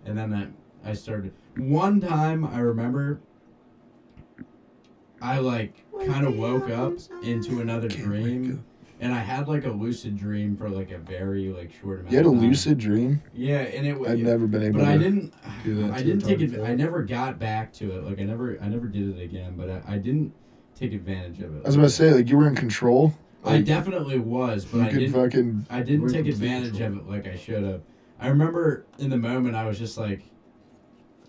And then I started... One time, I remember, I, like, kind of woke up into another dream, and I had, like, a lucid dream for, like, a very, like, short amount You had a of time. lucid dream? Yeah, and it was... I've never been able But to I didn't... do that. I didn't take it. I never got back to it. Like I never did it again. But I didn't take advantage of it. I was about to say, like, you were in control. I Like, definitely was, but you I could didn't. fucking... I didn't We're in take complete advantage control. of it like I should have. I remember in the moment I was just like,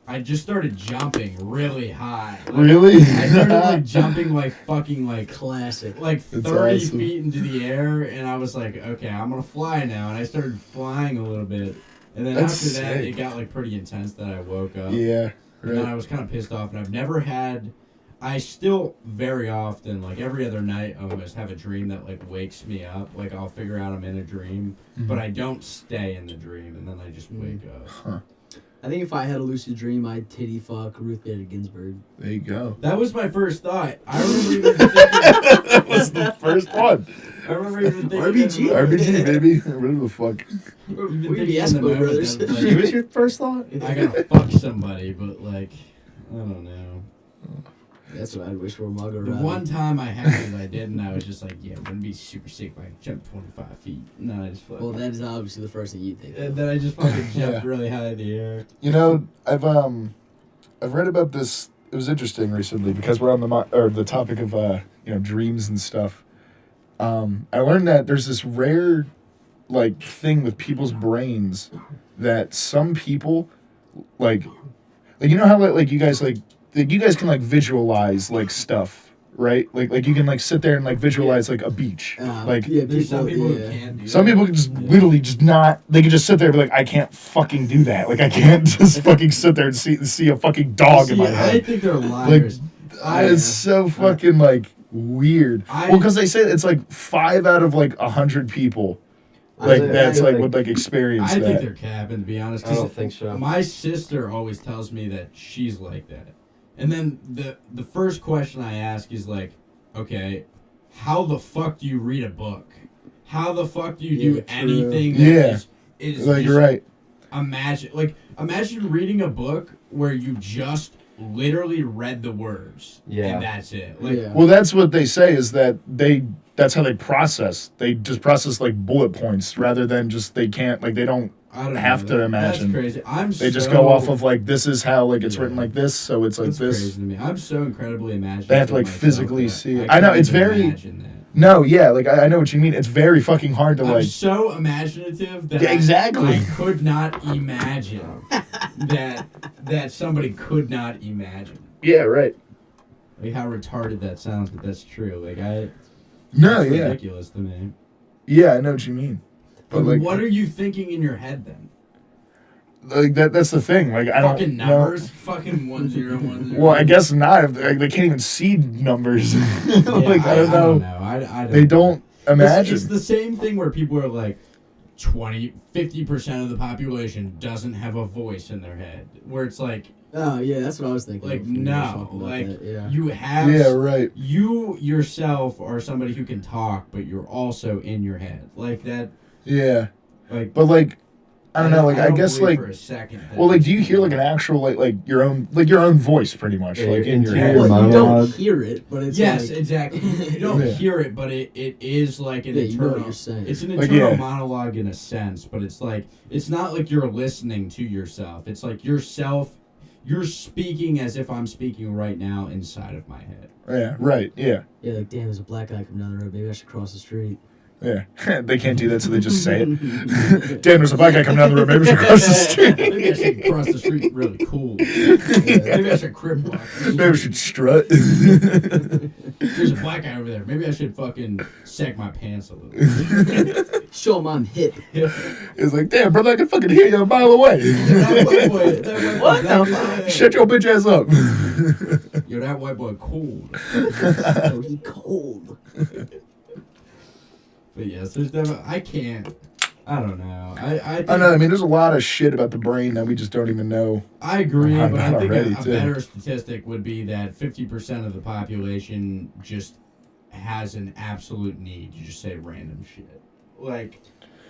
I just started jumping really high. Like, Really? I started like jumping like fucking Classic. like That's 30 awesome. feet into the air, and I was like, okay, I'm gonna fly now, and I started flying a little bit, and then That's after that sick. it got like pretty intense that I woke up. Yeah, And then I right. was kind of pissed off, and I've never had. I still very often, like every other night, almost have a dream that like wakes me up. Like I'll figure out I'm in a dream, but I don't stay in the dream, and then I just wake up. I think if I had a lucid dream, I'd titty fuck Ruth Bader Ginsburg. There you go. That was my first thought. I remember even thinking. That was the first one. I remember even thinking. RBG. RBG, baby. Whatever the fuck. Even We thinking the in the Espo moment brothers. that, What like, was your first thought? I gotta fuck somebody, but like, I don't know. That's what I'd wish for a mug or The one time I had it, I did, and I was just like, yeah, it would be super sick if I jumped 25 feet. And then I just fucking. Well, that is obviously the first thing you'd think. And then I just fucking jumped Yeah. really high in the air. You know, I've read about this. It was interesting recently because we're on the topic of dreams and stuff. I learned that there's this rare like thing with people's brains that some people like you know how like you guys you guys can like visualize like stuff, right? Like you can like sit there and like visualize like a beach. Like yeah, There's some people yeah. who can do some that. people can just literally just not. They can just sit there and be like, I can't fucking do that. Like I can't just fucking sit there and see a fucking dog in See, my I head. think they're liars. It's so fucking like weird. Well, because they say it's like 5 out of like 100 people, like I that's feel like like- would like experience I think that. they're capping, to be honest. I 'cause don't think so. My sister always tells me that she's like that. And then the first question I ask is like, okay, how the fuck do you read a book? How the fuck do you do Yeah, true. anything that Yeah. is Like just you're right. imagine reading a book where you just literally read the words. Yeah. And that's it. Like, Yeah. Well, that's what they say is that that's how they process. They just process like bullet points rather than just they don't. I don't Have know. to imagine. That's crazy. They just go off of like this is how like it's written Yeah. like this, so it's like That's this. crazy to me. I'm so incredibly imaginative. They have to, like, myself physically that see it. I I know, couldn't it's even very- imagine that. No, yeah, like I know what you mean. It's very fucking hard to I'm like. so imaginative that Yeah, exactly. I could not imagine that somebody could not imagine. Yeah, right. Like how retarded that sounds, but that's true. Like No, it's yeah, ridiculous to me. yeah, I know what you mean. But Like, like, what are you thinking in your head then? like that's the thing. Like I don't Fucking know. numbers, fucking 1010. Well, I guess not. If they can't even see numbers. Yeah, Like I don't know. I don't. They don't imagine. It's the same thing where people are like, 50% of the population doesn't have a voice in their head. Where it's like, Oh yeah, that's what I was thinking. like when you were no, talking about like that, yeah. you have. Yeah, right. You yourself are somebody who can talk, but you're also in your head. Like that. Yeah, Like. but like I don't know. Like I don't guess believe like for a second that well, like these do you hear people- like an actual like your own voice pretty much Yeah, like your in your interior head? Well, you monologue. don't hear it, but it's Yes, like, exactly. You don't Yeah. hear it, but it is like an Yeah, you know what internal. you're saying. It's an Like, internal yeah. monologue in a sense, but it's like it's not like you're listening to yourself. It's like yourself. You're speaking as if I'm speaking right now inside of my head. Yeah, right. Yeah, yeah, like damn, there's a black guy coming down the road. Maybe I should cross the street. yeah. They can't do that, so they just say it. Damn, there's a black guy coming down the road. Maybe we should cross the street. Maybe I should cross the street really cool. Maybe I should crip walk. Maybe we should strut. There's a black guy over there. Maybe I should fucking sag my pants a little. Show him I'm hip. It's like, damn, brother, I can fucking hear you a mile away. That white boy, What black the guy- Shut your bitch ass up. Yo, that white boy cold. Oh, he cold. But yes, there's definitely. I can't. I don't know. I think, I know. I mean, there's a lot of shit about the brain that we just don't even know. I agree, I'm but I not think ready a to. better statistic would be that 50% of the population just has an absolute need to just say random shit. Like,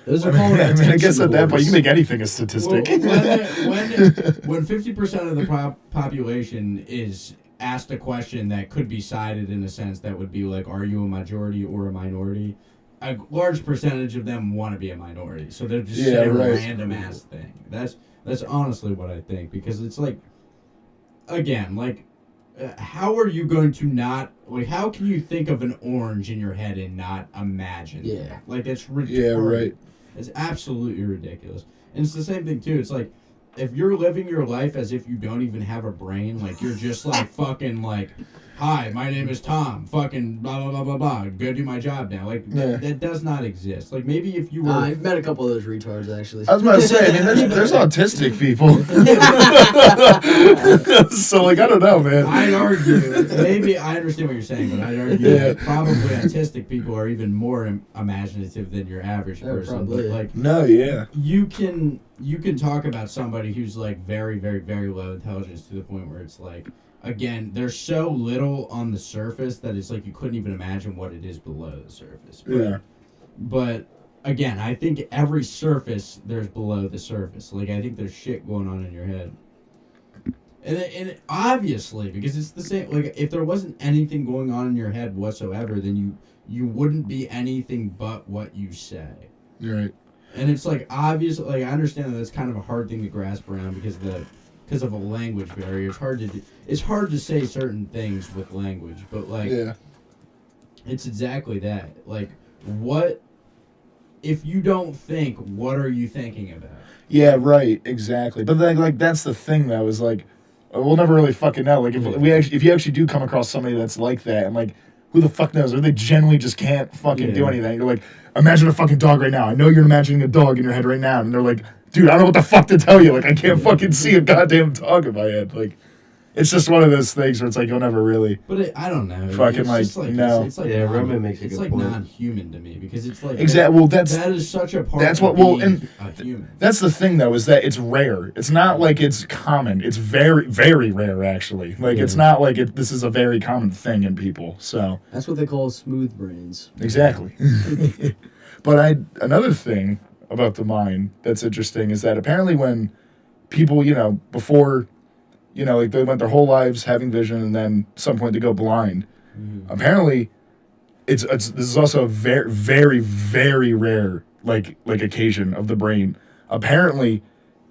Those I are mean, called I guess at that point, you attention can make anything a statistic. when 50% of the population is asked a question that could be cited in a sense that would be like, are you a majority or a minority? A large percentage of them want to be a minority, so they're just saying a random ass thing. That's honestly what I think, because it's like, again, like, how are you going to not, like, how can you think of an orange in your head and not imagine Yeah. that? Like, that's retarded. Yeah, right. It's absolutely ridiculous. And it's the same thing, too. It's like, if you're living your life as if you don't even have a brain, like, you're just, like, fucking, like, hi, my name is Tom, fucking blah, blah, blah, blah, blah, go do my job now. Like, that does not exist. Like, maybe if you were... I've met a couple of those retards, actually. I was about to say, I mean, there's autistic people. So, like, I don't know, man. I'd argue, maybe, I understand what you're saying, but I'd argue that probably autistic people are even more imaginative than your average person. Probably. But, like, No, yeah. you can talk about somebody who's, like, very, very, very low intelligence to the point where it's like, again, there's so little on the surface that it's like you couldn't even imagine what it is below the surface. Yeah. But again, I think every surface there's below the surface. Like, I think there's shit going on in your head. And obviously, because it's the same, like, if there wasn't anything going on in your head whatsoever, then you wouldn't be anything but what you say. You're right. And it's like, obviously, like, I understand that that's kind of a hard thing to grasp around because of a language barrier. It's hard to say certain things with language, but, like, it's exactly that. Like, what if you don't think, what are you thinking about? Yeah, right, exactly. But then, like, that's the thing, though, is, like, we'll never really fucking know. Like, if you actually do come across somebody that's like that, and, like, who the fuck knows? Or they genuinely just can't fucking do anything. You're like, imagine a fucking dog right now. I know you're imagining a dog in your head right now, and they're like, dude, I don't know what the fuck to tell you. Like, I can't fucking see a goddamn dog in my head. Like, it's just one of those things where it's like, you'll never really... But I don't know. Fucking, it's like, just no. It's like Roman makes a it's good like point. non-human to me, because it's like... Exactly. Well, that is such a part of being a human. That's the thing, though, is that it's rare. It's not like it's common. It's very, very rare, actually. Like, it's not like this is a very common thing in people, so... That's what they call smooth brains. Exactly. But another thing about the mind that's interesting is that apparently when people, before, like they went their whole lives having vision and then at some point they go blind, apparently this is also a very, very, very rare, like occasion of the brain. Apparently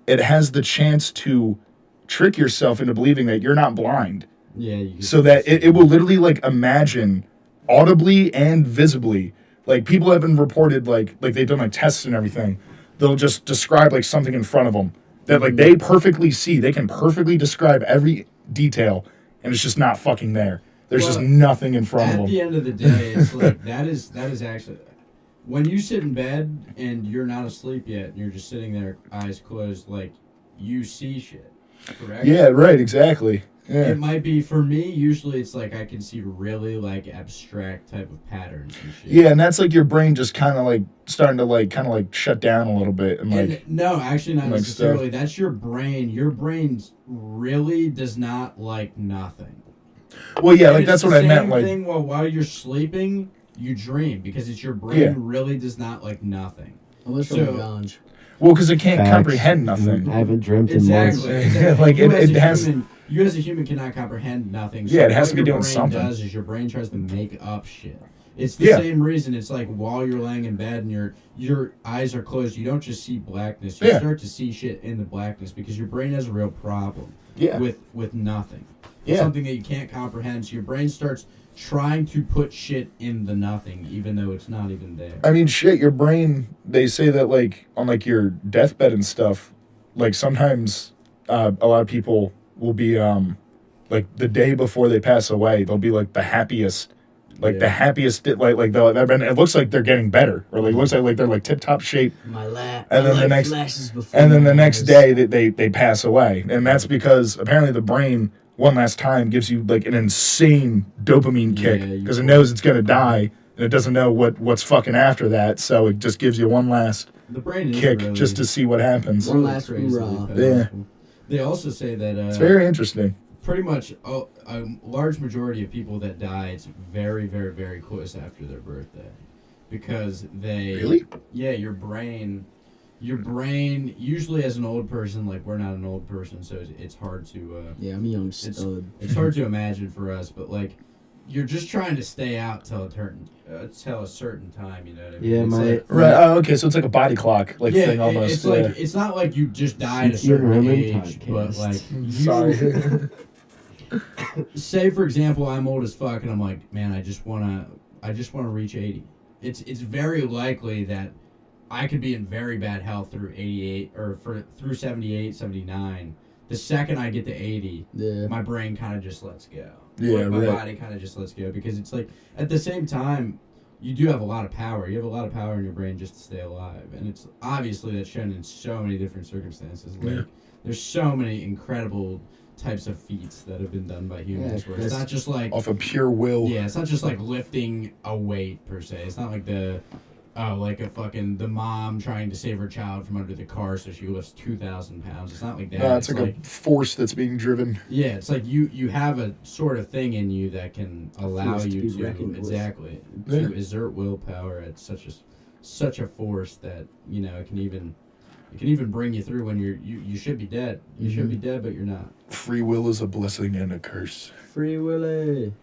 it has the chance to trick yourself into believing that you're not blind. Yeah. So that it will literally, like, imagine audibly and visibly. Like, people have been reported, like they've done, like, tests and everything. They'll just describe, like, something in front of them that, like, they perfectly see. They can perfectly describe every detail, and it's just not fucking there. There's just nothing in front of them. At the end of the day, it's like, that is actually... When you sit in bed and you're not asleep yet, and you're just sitting there, eyes closed, like, you see shit, correct? Yeah, right, exactly. Yeah. It might be, for me, usually it's like I can see really, like, abstract type of patterns and shit. Yeah, and that's like your brain just kind of like starting to like kind of like shut down a little bit and like. No, actually not like necessarily. stuff. That's your brain. Your brain really does not like nothing. Well, yeah, And like it's that's the what I meant. same Like, thing while you're sleeping, you dream because it's your brain really does not like nothing. Unless you're on ganj. well, because it can't Facts. comprehend nothing. I haven't dreamt in months. Exactly. Like, you it has. You as a human cannot comprehend nothing. So Yeah, it has what to be your doing brain something. Does is your brain tries to make up shit. It's the same reason. It's like while you're laying in bed and your eyes are closed, you don't just see blackness. You start to see shit in the blackness because your brain has a real problem. With nothing. It's something that you can't comprehend. So your brain starts trying to put shit in the nothing, even though it's not even there. I mean, shit. Your brain. They say that like on like your deathbed and stuff. Like sometimes, a lot of people will be like the day before they pass away, they'll be like the happiest. Like the happiest, like they'll, and it looks like they're getting better, or like it looks like they're like tip top shape. And then the next day they pass away, and that's because apparently the brain one last time gives you like an insane dopamine kick because it knows it's gonna die and it doesn't know what's fucking after that, so it just gives you one last kick just to see what happens. One last hoorah. Yeah. They also say that it's very interesting. pretty much a large majority of people that die, it's very, very, very close after their birthday, because they Really? Yeah, your brain usually as an old person, like we're not an old person, so it's hard to Yeah, I'm a young stud. it's hard to imagine for us, but like you're just trying to stay out till a certain time, you know what I mean? Yeah, It's my like, Right. Oh, okay. So it's like a body clock, like thing almost. it's like it's not like you just die at a CT certain Roman age, but podcast. like you, Sorry. say for example, I'm old as fuck, and I'm like, man, I just wanna reach 80. It's very likely that I could be in very bad health through 88 or through 78, 79. The second I get to 80, Yeah. my brain kind of just lets go. Yeah, Like, my right. body kind of just lets go, because it's like at the same time you do have a lot of power. You have a lot of power in your brain just to stay alive, and it's obviously that's shown in so many different circumstances. Like Yeah. there's so many incredible types of feats that have been done by humans, Yeah, where it's not just like Off of pure will. yeah, it's not just like lifting a weight per se. It's not like the mom trying to save her child from under the car so she lifts 2,000 pounds. It's not like that. No, it's like a force that's being driven. yeah, it's like you have a sort of thing in you that can allow force to you be to reckoned with. exactly Yeah. to exert willpower at such a force that it can even bring you through when you should be dead. You should be dead, but you're not. Free will is a blessing and a curse. Free Willy.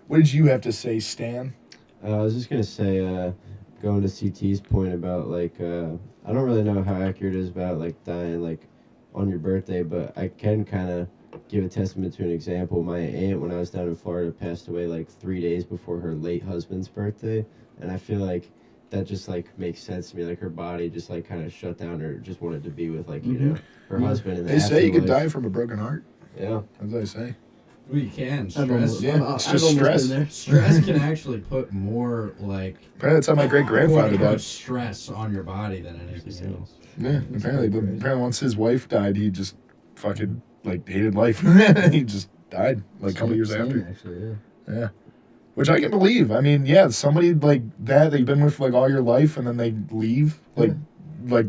What did you have to say, Stan? I was just gonna say, going to CT's point about like, I don't really know how accurate it is about like dying like on your birthday, but I can kind of give a testament to an example. My aunt, when I was down in Florida, passed away like 3 days before her late husband's birthday, and I feel like that just like makes sense to me. Like her body just like kind of shut down, or just wanted to be with like her husband. In the They say you could afterlife. die from a broken heart. Yeah. As I say. Well, you can I've stress. almost, Yeah, I've it's just almost stress. been there. Stress can actually put more like Apparently that's how my great grandfather quote-unquote died. stress on your body than anything else. Yeah, apparently. But crazy. apparently once his wife died, he just fucking like hated life. He just died like a couple years Same, after. Actually, yeah. Yeah. Which I can believe. I mean, yeah, somebody like that you've been with for like all your life and then they leave. Like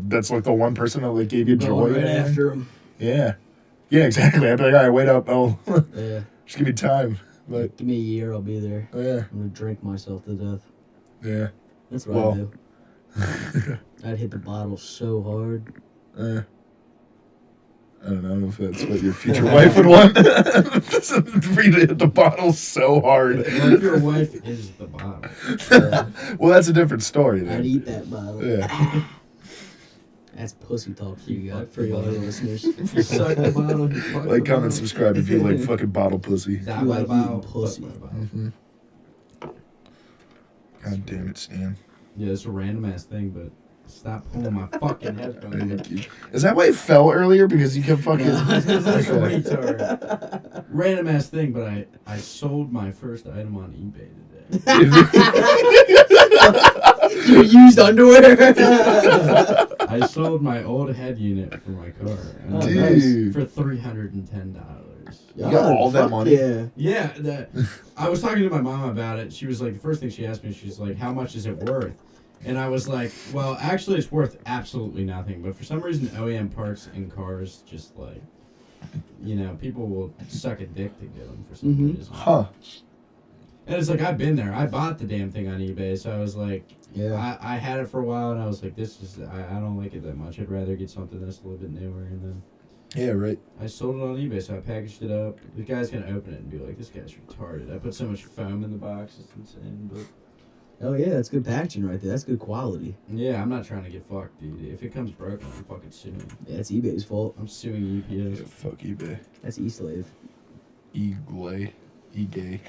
that's like the one person that like gave you joy. Going right after him. Yeah. Yeah, exactly. I'd be like, all right, wait up. Oh, Yeah. just give me time. But Give me a year, I'll be there. yeah, I'm gonna drink myself to death. yeah. That's what Well. I'd do. I'd hit the bottle so hard. I don't know if that's what your future wife would want. For you to hit the bottle so hard. Well, if your wife is the bottom. Well, that's a different story I'd then. eat that bottle. Yeah. That's pussy talk for you guys, Fuck for the y'all bottle. listeners. If you suck the bottle, you fuck Like, the comment, bottle. subscribe if you like fucking bottle pussy. Die You by like the bottle, eating pussy. fuck by the bottle. Mm-hmm. God damn it, Stan. Yeah, it's a random ass thing, but stop pulling my fucking headphones. Thank you. Is that why it fell earlier? Because you kept fucking. That's a Okay. retard. Random ass thing, but I sold my first item on eBay today. You used underwear? I sold my old head unit for my car. And Oh, Dude. For $310. You got all that Fuck money? Yeah. Yeah, I was talking to my mom about it. She was like, the first thing she asked me, she's like, how much is it worth? And I was like, well, actually, it's worth absolutely nothing. But for some reason, OEM parts in cars just like, people will suck a dick to get them for some Mhm. reason. Huh. And it's like, I've been there. I bought the damn thing on eBay. So I was like, Yeah. I had it for a while, and I was like, I don't like it that much. I'd rather get something that's a little bit newer. And then Yeah, right. I sold it on eBay, so I packaged it up. The guy's gonna open it and be like, this guy's retarded. I put so much foam in the box, it's insane. But Oh yeah, that's good packaging right there. That's good quality. yeah, I'm not trying to get fucked, dude. If it comes broken, I'm fucking suing. Yeah, it's eBay's fault. I'm suing Yeah, UPS. fuck eBay. That's e-slave. E-glay. E-gay.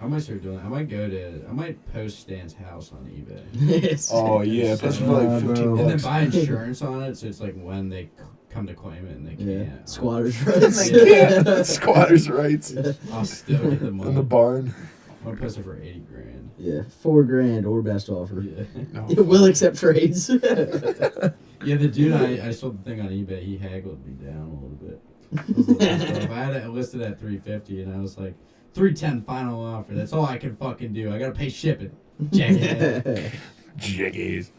I might start doing that. I might post Stan's house on eBay. Oh, yeah. That's for like 15 And then bucks. buy insurance on it, so it's like when they come to claim it and they Yeah. can't. Squatters' rights. Squatters' rights. I'll still get the In money. the barn. I'm gonna post it for $80,000. Yeah, $4,000 or best offer. Yeah. No. It will accept trades. Yeah, the dude I sold the thing on eBay, he haggled me down a little bit. I was like, I had it listed at $350, and I was like, $310 final offer. That's all I can fucking do. I gotta pay shipping. Jackass. Jiggies.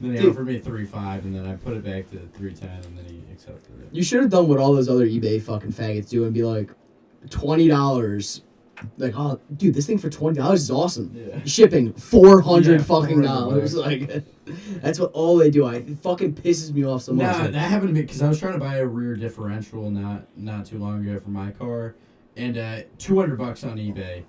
Then he Dude. offered me 3.5, and then I put it back to 3.10, and then he accepted it. You should have done what all those other eBay fucking faggots do and be like, $20. Like, oh, dude, this thing for $20 is awesome. Yeah. Shipping $400 Yeah, fucking $400. dollars. Like, that's what all they do. It fucking pisses me off so much. Nah, Like, that happened to me because I was trying to buy a rear differential not too long ago for my car, and $200 on eBay,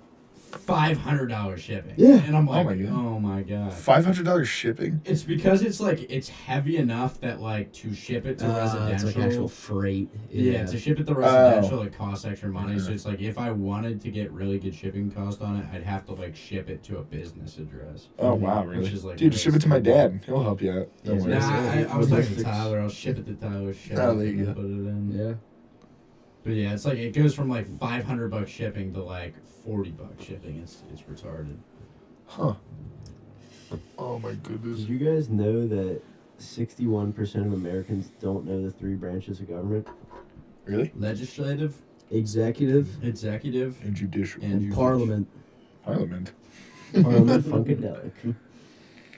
$500 shipping. Yeah. And I'm like, my God. oh my god. $500 shipping? It's because it's heavy enough that like to ship it to residential. it's like actual freight. Yeah, to ship it to residential, it costs extra money. So it's like if I wanted to get really good shipping cost on it, I'd have to like ship it to a business address. Oh, wow, Which really? is, like, Dude, ship it to my dad. He'll help you out. Don't Yeah, worry. Nah, I was talking to Logistics. Tyler. I'll ship it to Tyler's shop Oh, there you and go. put it in. Yeah. But yeah, it's like it goes from like $500 shipping to like $40 shipping. It's retarded. Huh. Oh, my goodness. Did you guys know that 61% of Americans don't know the 3 branches of government? Really? Legislative, Executive, executive, And judicial. and and judicial. Parliament. Parliament. Parliament Funkadelic.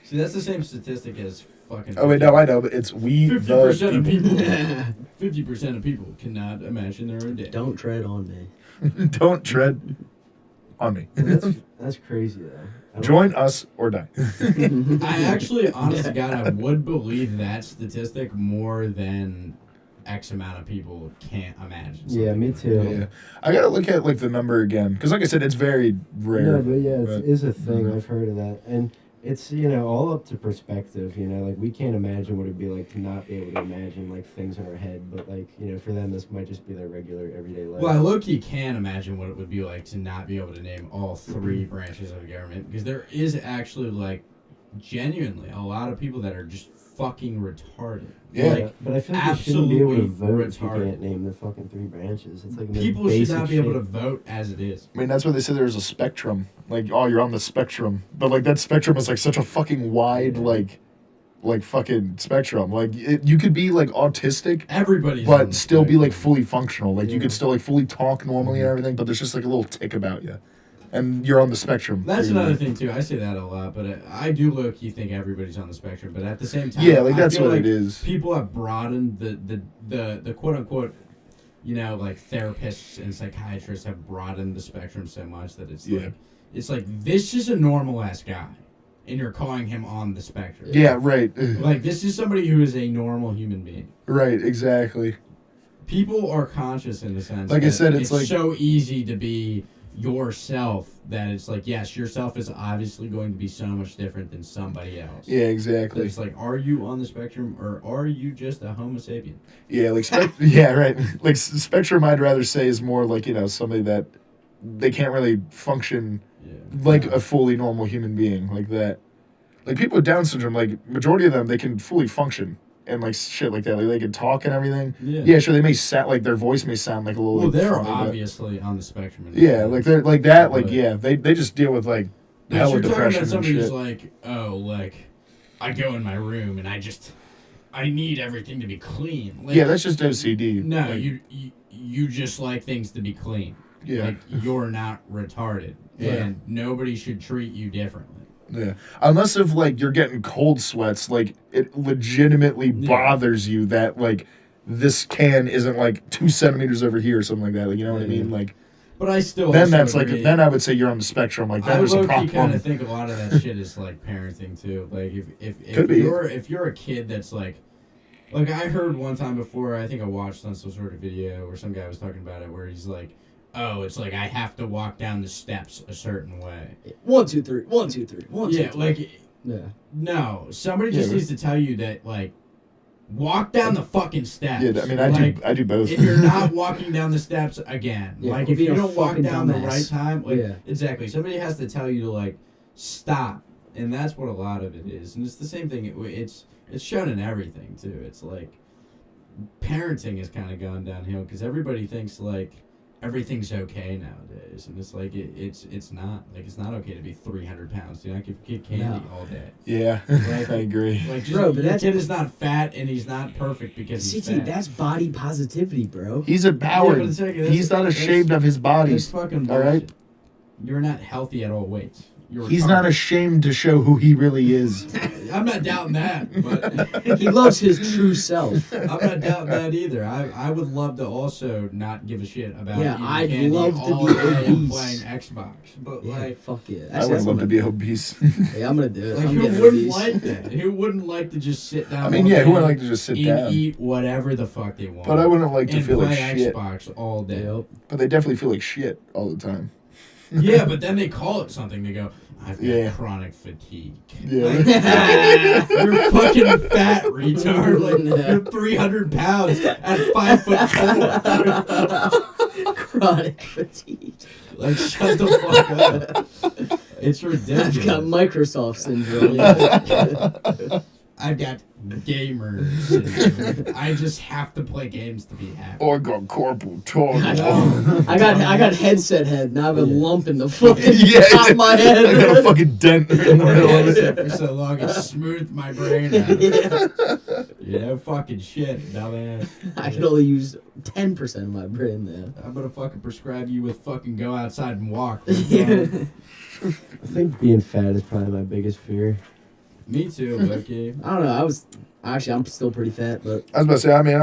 See, that's the same statistic as fucking. Oh, wait, no, I know, but it's we, the 50% of people. people. 50% of people cannot imagine their own day. Don't tread on me. Don't tread on me. That's crazy, though. I don't- Join us or die. I actually, honest to God, I would believe that statistic more than X amount of people can't imagine. Yeah, something me like too. Yeah. I gotta look at, like, the number again. Because, like I said, it's very rare. No, but yeah, but- it is a thing. Mhm. I've heard of that. And it's, all up to perspective, like we can't imagine what it'd be like to not be able to imagine like things in our head, but like, for them this might just be their regular everyday life. Well, I low-key can imagine what it would be like to not be able to name all 3 branches of the government, because there is actually, like, genuinely a lot of people that are just fucking retarded. Yeah. Like, but I feel like you shouldn't be able to absolutely vote if you retarded. can't name the fucking 3 branches. It's like the people should basic not be able to shit. vote as it is. I mean, that's why they say there's a spectrum. Like, oh, you're on the spectrum. But, like, that spectrum is, like, such a fucking wide, like fucking spectrum. Like, you could be, like, autistic, Everybody's on but the still be, like, spectrum. fully functional. Like, you Yeah. could still, like, fully talk normally and everything, but there's just, like, a little tick about you. And you're on the spectrum. That's You're, another like- thing too. I say that a lot, but I do low-key think everybody's on the spectrum. But at the same time, Yeah, like, I that's feel what like it is. People have broadened the quote unquote, like therapists and psychiatrists have broadened the spectrum so much that Yeah. it's like this is a normal ass guy, and you're calling him on the spectrum. Yeah, right. Like this is somebody who is a normal human being. Right, exactly. People are conscious in the sense. Like I that said, it's like- so easy to be yourself that it's like, yes, yourself is obviously going to be so much different than somebody else. Yeah, exactly. It's like, are you on the spectrum or are you just a homo sapien? Yeah, like yeah, right. Like spectrum, I'd rather say is more like somebody that they can't really function Yeah. like a fully normal human being like that. Like people with Down syndrome, like majority of them, they can fully function and like shit like that. Like they can talk and everything. Yeah, sure, they may sound like their voice may sound like a little. Well, like, they're funny, but- obviously on the spectrum. in Yeah, that like sense. they're like that. Like But- yeah, they just deal with like But hella you're talking depression about and somebody who's shit. like, oh, like, I go in my room and I need everything to be clean. Like, Yeah, that's just OCD. No, Like, you just like things to be clean. Yeah. Like, you're not retarded. Yeah. And nobody should treat you differently. Yeah, unless if like you're getting cold sweats, like it legitimately Yeah. bothers you that like this can isn't like 2 centimeters over here or something like that. Like you know what I mean? Like But I still then also that's agree. like then I would say you're on the spectrum. Like then I there's a low-key problem. kind of think a lot of that shit is like parenting too. Like Could be. if you're a kid that's like I heard one time before, I think I watched on some sort of video where some guy was talking about it where he's like, oh, it's like I have to walk down the steps a certain way. 1, 2, 3. 1, 2, 3. 1, 2, Yeah, 3. like Yeah. no, somebody just Yeah, needs to tell you that like walk down the fucking steps. Yeah, I mean I do both. If you're not walking down the steps again, Yeah, like quit if you being a don't walk fucking down the dumbass. right time, like Yeah. exactly, somebody has to tell you to like stop, and that's what a lot of it is. And it's the same thing. It's shown in everything too. It's like parenting has kind of gone downhill because everybody thinks like everything's okay nowadays, and it's like it's not. Like it's not okay to be 300 pounds. Do not give a kid candy No. all day. Yeah, Like- I agree. Like just, Bro, but your that's- kid is not fat and he's not perfect because he's CT, fat. that's body positivity, bro. He's empowered. but it's like- that's- He's not that's- ashamed of his body. It's fucking all bullshit. right? You're not healthy at all weights. You're He's retarded. not ashamed to show who he really is. I'm not doubting that, but He loves his true self. I'm not doubting that either. I would love to also not give a shit about Yeah, eating I'd candy love to all be day and obese. playing Xbox. But Yeah, like, fuck yeah. I would love to be obese. Yeah, I'm gonna do it. like I'm who getting wouldn't obese. like that? Who wouldn't like to just sit down? I mean, all yeah, day who wouldn't like to just sit and down? eat whatever the fuck they want? But I wouldn't like to and feel play like shit. Xbox all day. Yep. But they definitely feel like shit all the time. Yeah, but then they call it something. They go, "I've got Yeah. chronic fatigue." Yeah. Like, you're fucking fat, retard. Like you're 300 pounds at 5'4". Chronic fatigue. Like shut the fuck up. It's ridiculous. I've got Microsoft syndrome. I've got gamer syndrome. I just have to play games to be happy. Or got corporal torn. I got headset head. Now I have a lump in the fucking Yeah, top of my head. I got a fucking dent in the middle of it. For so long, it smoothed my brain out. Yeah. You know, fucking shit, dumbass. I can only use 10% of my brain there. I'm gonna fucking prescribe you with fucking go outside and walk. Yeah. I think being fat is probably my biggest fear. Me too, Loki. I don't know. I'm still pretty fat, but I was about to say, I mean,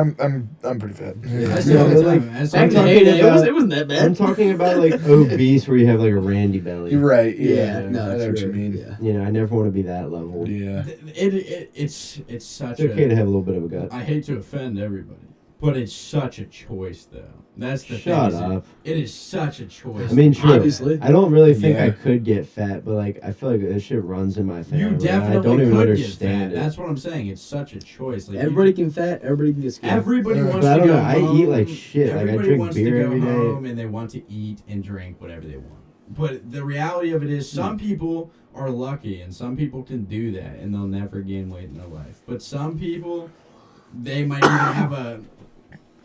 I'm pretty fat. I Yeah. say all the but, like, time, as back long to as- heyday, about- it wasn't that bad. I'm talking about like obese where you have like a randy belly. You're right. Yeah, Yeah. no, I know what true. you mean. Yeah. You know, I never want to be that level. Yeah. It's such It's okay to a. have a little bit of a gut. I hate to offend everybody, but it's such a choice, though. That's the Shut thing. up. It is such a choice. I mean, true. Obviously. I don't really think Yeah. I could get fat, but like I feel like this shit runs in my family. You and definitely I don't even could understand get fat. it. That's what I'm saying. It's such a choice. Like Everybody can fat. Everybody can get skinny. Everybody Yeah. wants But I to don't go know, I home. eat like shit. Like, I Everybody drink wants beer to go every day. home and they want to eat and drink whatever they want. But the reality of it is, some people are lucky and some people can do that and they'll never gain weight in their life. But some people, they might even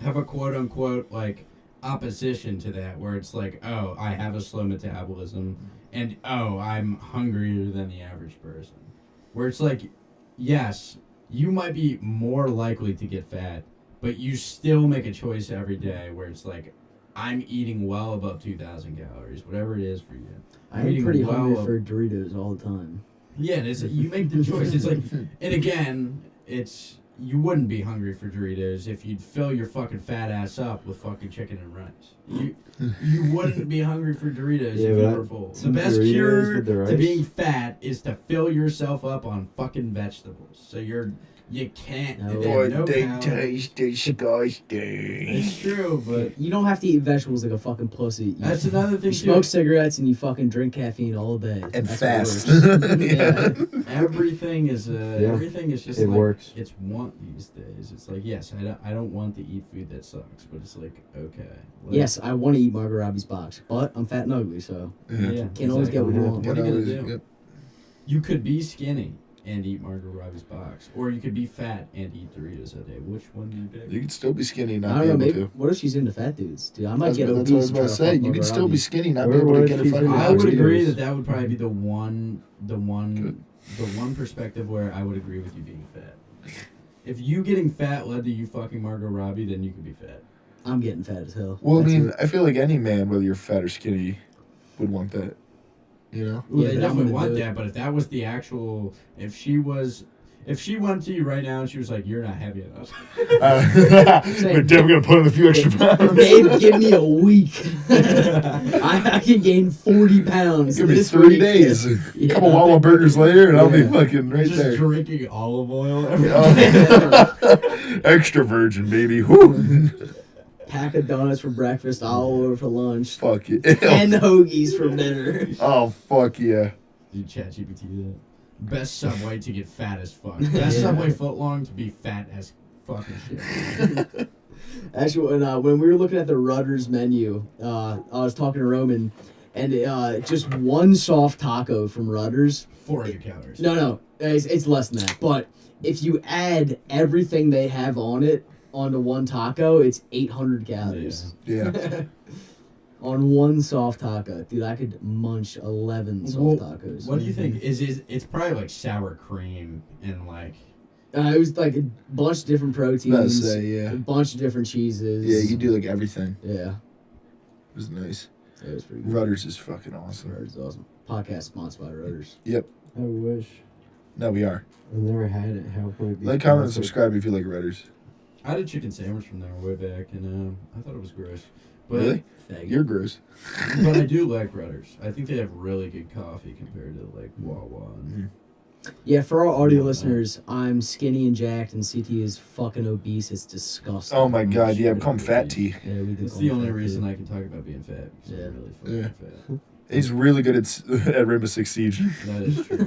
have a quote unquote like opposition to that, where it's like, oh, I have a slow metabolism and oh, I'm hungrier than the average person. Where it's like, yes, you might be more likely to get fat, but you still make a choice every day where it's like, I'm eating well above 2,000 calories, whatever it is for you. I'm eating pretty well hungry ab- for Doritos all the time. Yeah, it is. You make the choice. It's like, and again, it's, you wouldn't be hungry for Doritos if you'd fill your fucking fat ass up with fucking chicken and rice. You wouldn't be hungry for Doritos Yeah, if you but were full. The some best Doritos cure with the to rice. being fat is to fill yourself up on fucking vegetables. So you can't. No. they have no calories. taste disgusting. It's true, but You don't have to eat vegetables like a fucking pussy. You, that's another thing you too. smoke cigarettes and you fucking drink caffeine all day. And That's fast. what works. Yeah. Everything is everything is just It like works. it's want these days. It's like, yes, I don't want to eat food that sucks, but it's like, okay. Like, Yes, I want to eat Margot Robbie's box, but I'm fat and ugly, so yeah, can't always get what you want. What are you gonna do? Yep. You could be skinny and eat Margot Robbie's box, or you could be fat and eat Doritos a day. Which one do you pick? You can still be skinny and I not don't be know. able Maybe to. what if she's into fat dudes? Dude, I might That's get what I obese. was about to say. You can still be skinny, not be Where able to was get a she's fucking in I box would box. agree Doritos. that would probably be the one Good. perspective where I would agree with you being fat. If you getting fat led to you fucking Margot Robbie, then you could be fat. I'm getting fat as hell. Well, I That's mean, it. I feel like any man, whether you're fat or skinny, would want that. You know? Well, Yeah, they but I'm definitely gonna want do it. that, but if that was the actual, if she went to you right now and she was like, "You're not heavy enough," But damn, we're gonna put in a few extra pounds. Babe, give me a week. I can gain 40 pounds. Give me this 3 week. days. Yeah. Couple Wawa burgers later, and I'll be Yeah. fucking right just there. drinking olive oil. Every Extra virgin, baby. Woo. Pack of donuts for breakfast, olive oil for lunch, Fuck it. and hoagies for dinner. Oh, fuck yeah. You chat GPT that. Best Subway to get fat as fuck. Best Yeah. Subway footlong to be fat as fucking shit. Actually, when we were looking at the Rudders menu, I was talking to Roman, and just one soft taco from Rudders. 400 calories. No, it's less than that. But if you add everything they have on it onto one taco, it's 800 calories. Yeah. On one soft taco. Dude, I could munch 11 soft Well, tacos. What do you think? It's probably like sour cream and like It was like a bunch of different About to proteins, say, yeah. a bunch of different cheeses. Yeah, you do like everything. Yeah, It was nice. it was pretty good. Rudders is fucking awesome. Rudders is awesome. Podcast sponsored by Rudders. Yep. I wish. No, we are. I've never had it. How can we be Like, comment, and sponsored? subscribe if you like Redders. I had a chicken sandwich from there way back, and I thought it was gross. But, Really? Faggot. You're gross. but I do like Rudders. I think they have really good coffee compared to like Wawa. And, Yeah, for our audio listeners, I'm skinny and jacked, and CT is fucking obese. It's disgusting. Oh my god, yeah, Shit, become fat T. Yeah, we It's the only reason I can talk about being fat. Because Yeah. I'm really Yeah. fucking fat. He's really good at Rainbow Six Siege. That is true.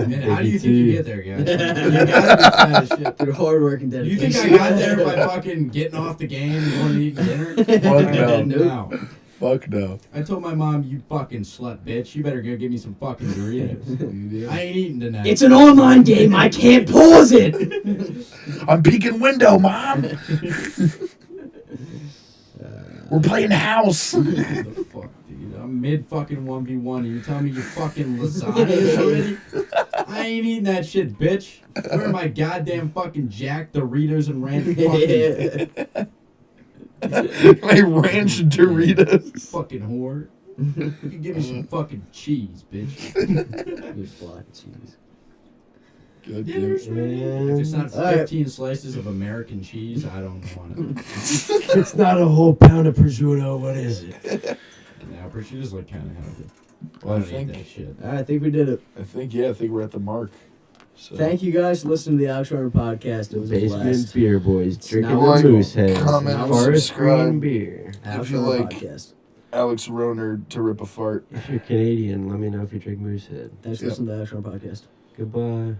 And how do you think you get there, guys? You gotta be fat as shit. Through hard work and You dedication. think I got there by fucking getting off the game and going to eat dinner? Fuck no. No. Fuck no. I told my mom, you fucking slut bitch, you better go get me some fucking Doritos. I ain't eating tonight. It's an online game. I can't pause it. I'm peeking window, Mom. We're playing house. What the fuck, dude? I'm mid fucking 1v1 and you tell me you fucking lasagna already? I ain't eating that shit, bitch. Where are my goddamn fucking Jack Doritos and ranch fucking My ranch Doritos. fucking whore? You can give me some fucking cheese, bitch. Good block of cheese. God Yeah, damn. there's If it's not All right. 15 slices of American cheese, I don't want it. It's not a whole pound of prosciutto. What is it? Now, prosciutto's like kind of healthy. Well, I don't eat think that shit. All right, I think we did it. I think we're at the mark. So. Thank you guys for listening to the Alex Runner podcast. It was a Basement blast. beer boys It's drinking now the like, moose heads. comment, and Forest subscribe. green beer. Alex If you Runner like- podcast. Alex Roner to rip a fart. If you're Canadian, let me know if you drink moose head. Thanks for Yep. listening to the Alex Runner podcast. Goodbye.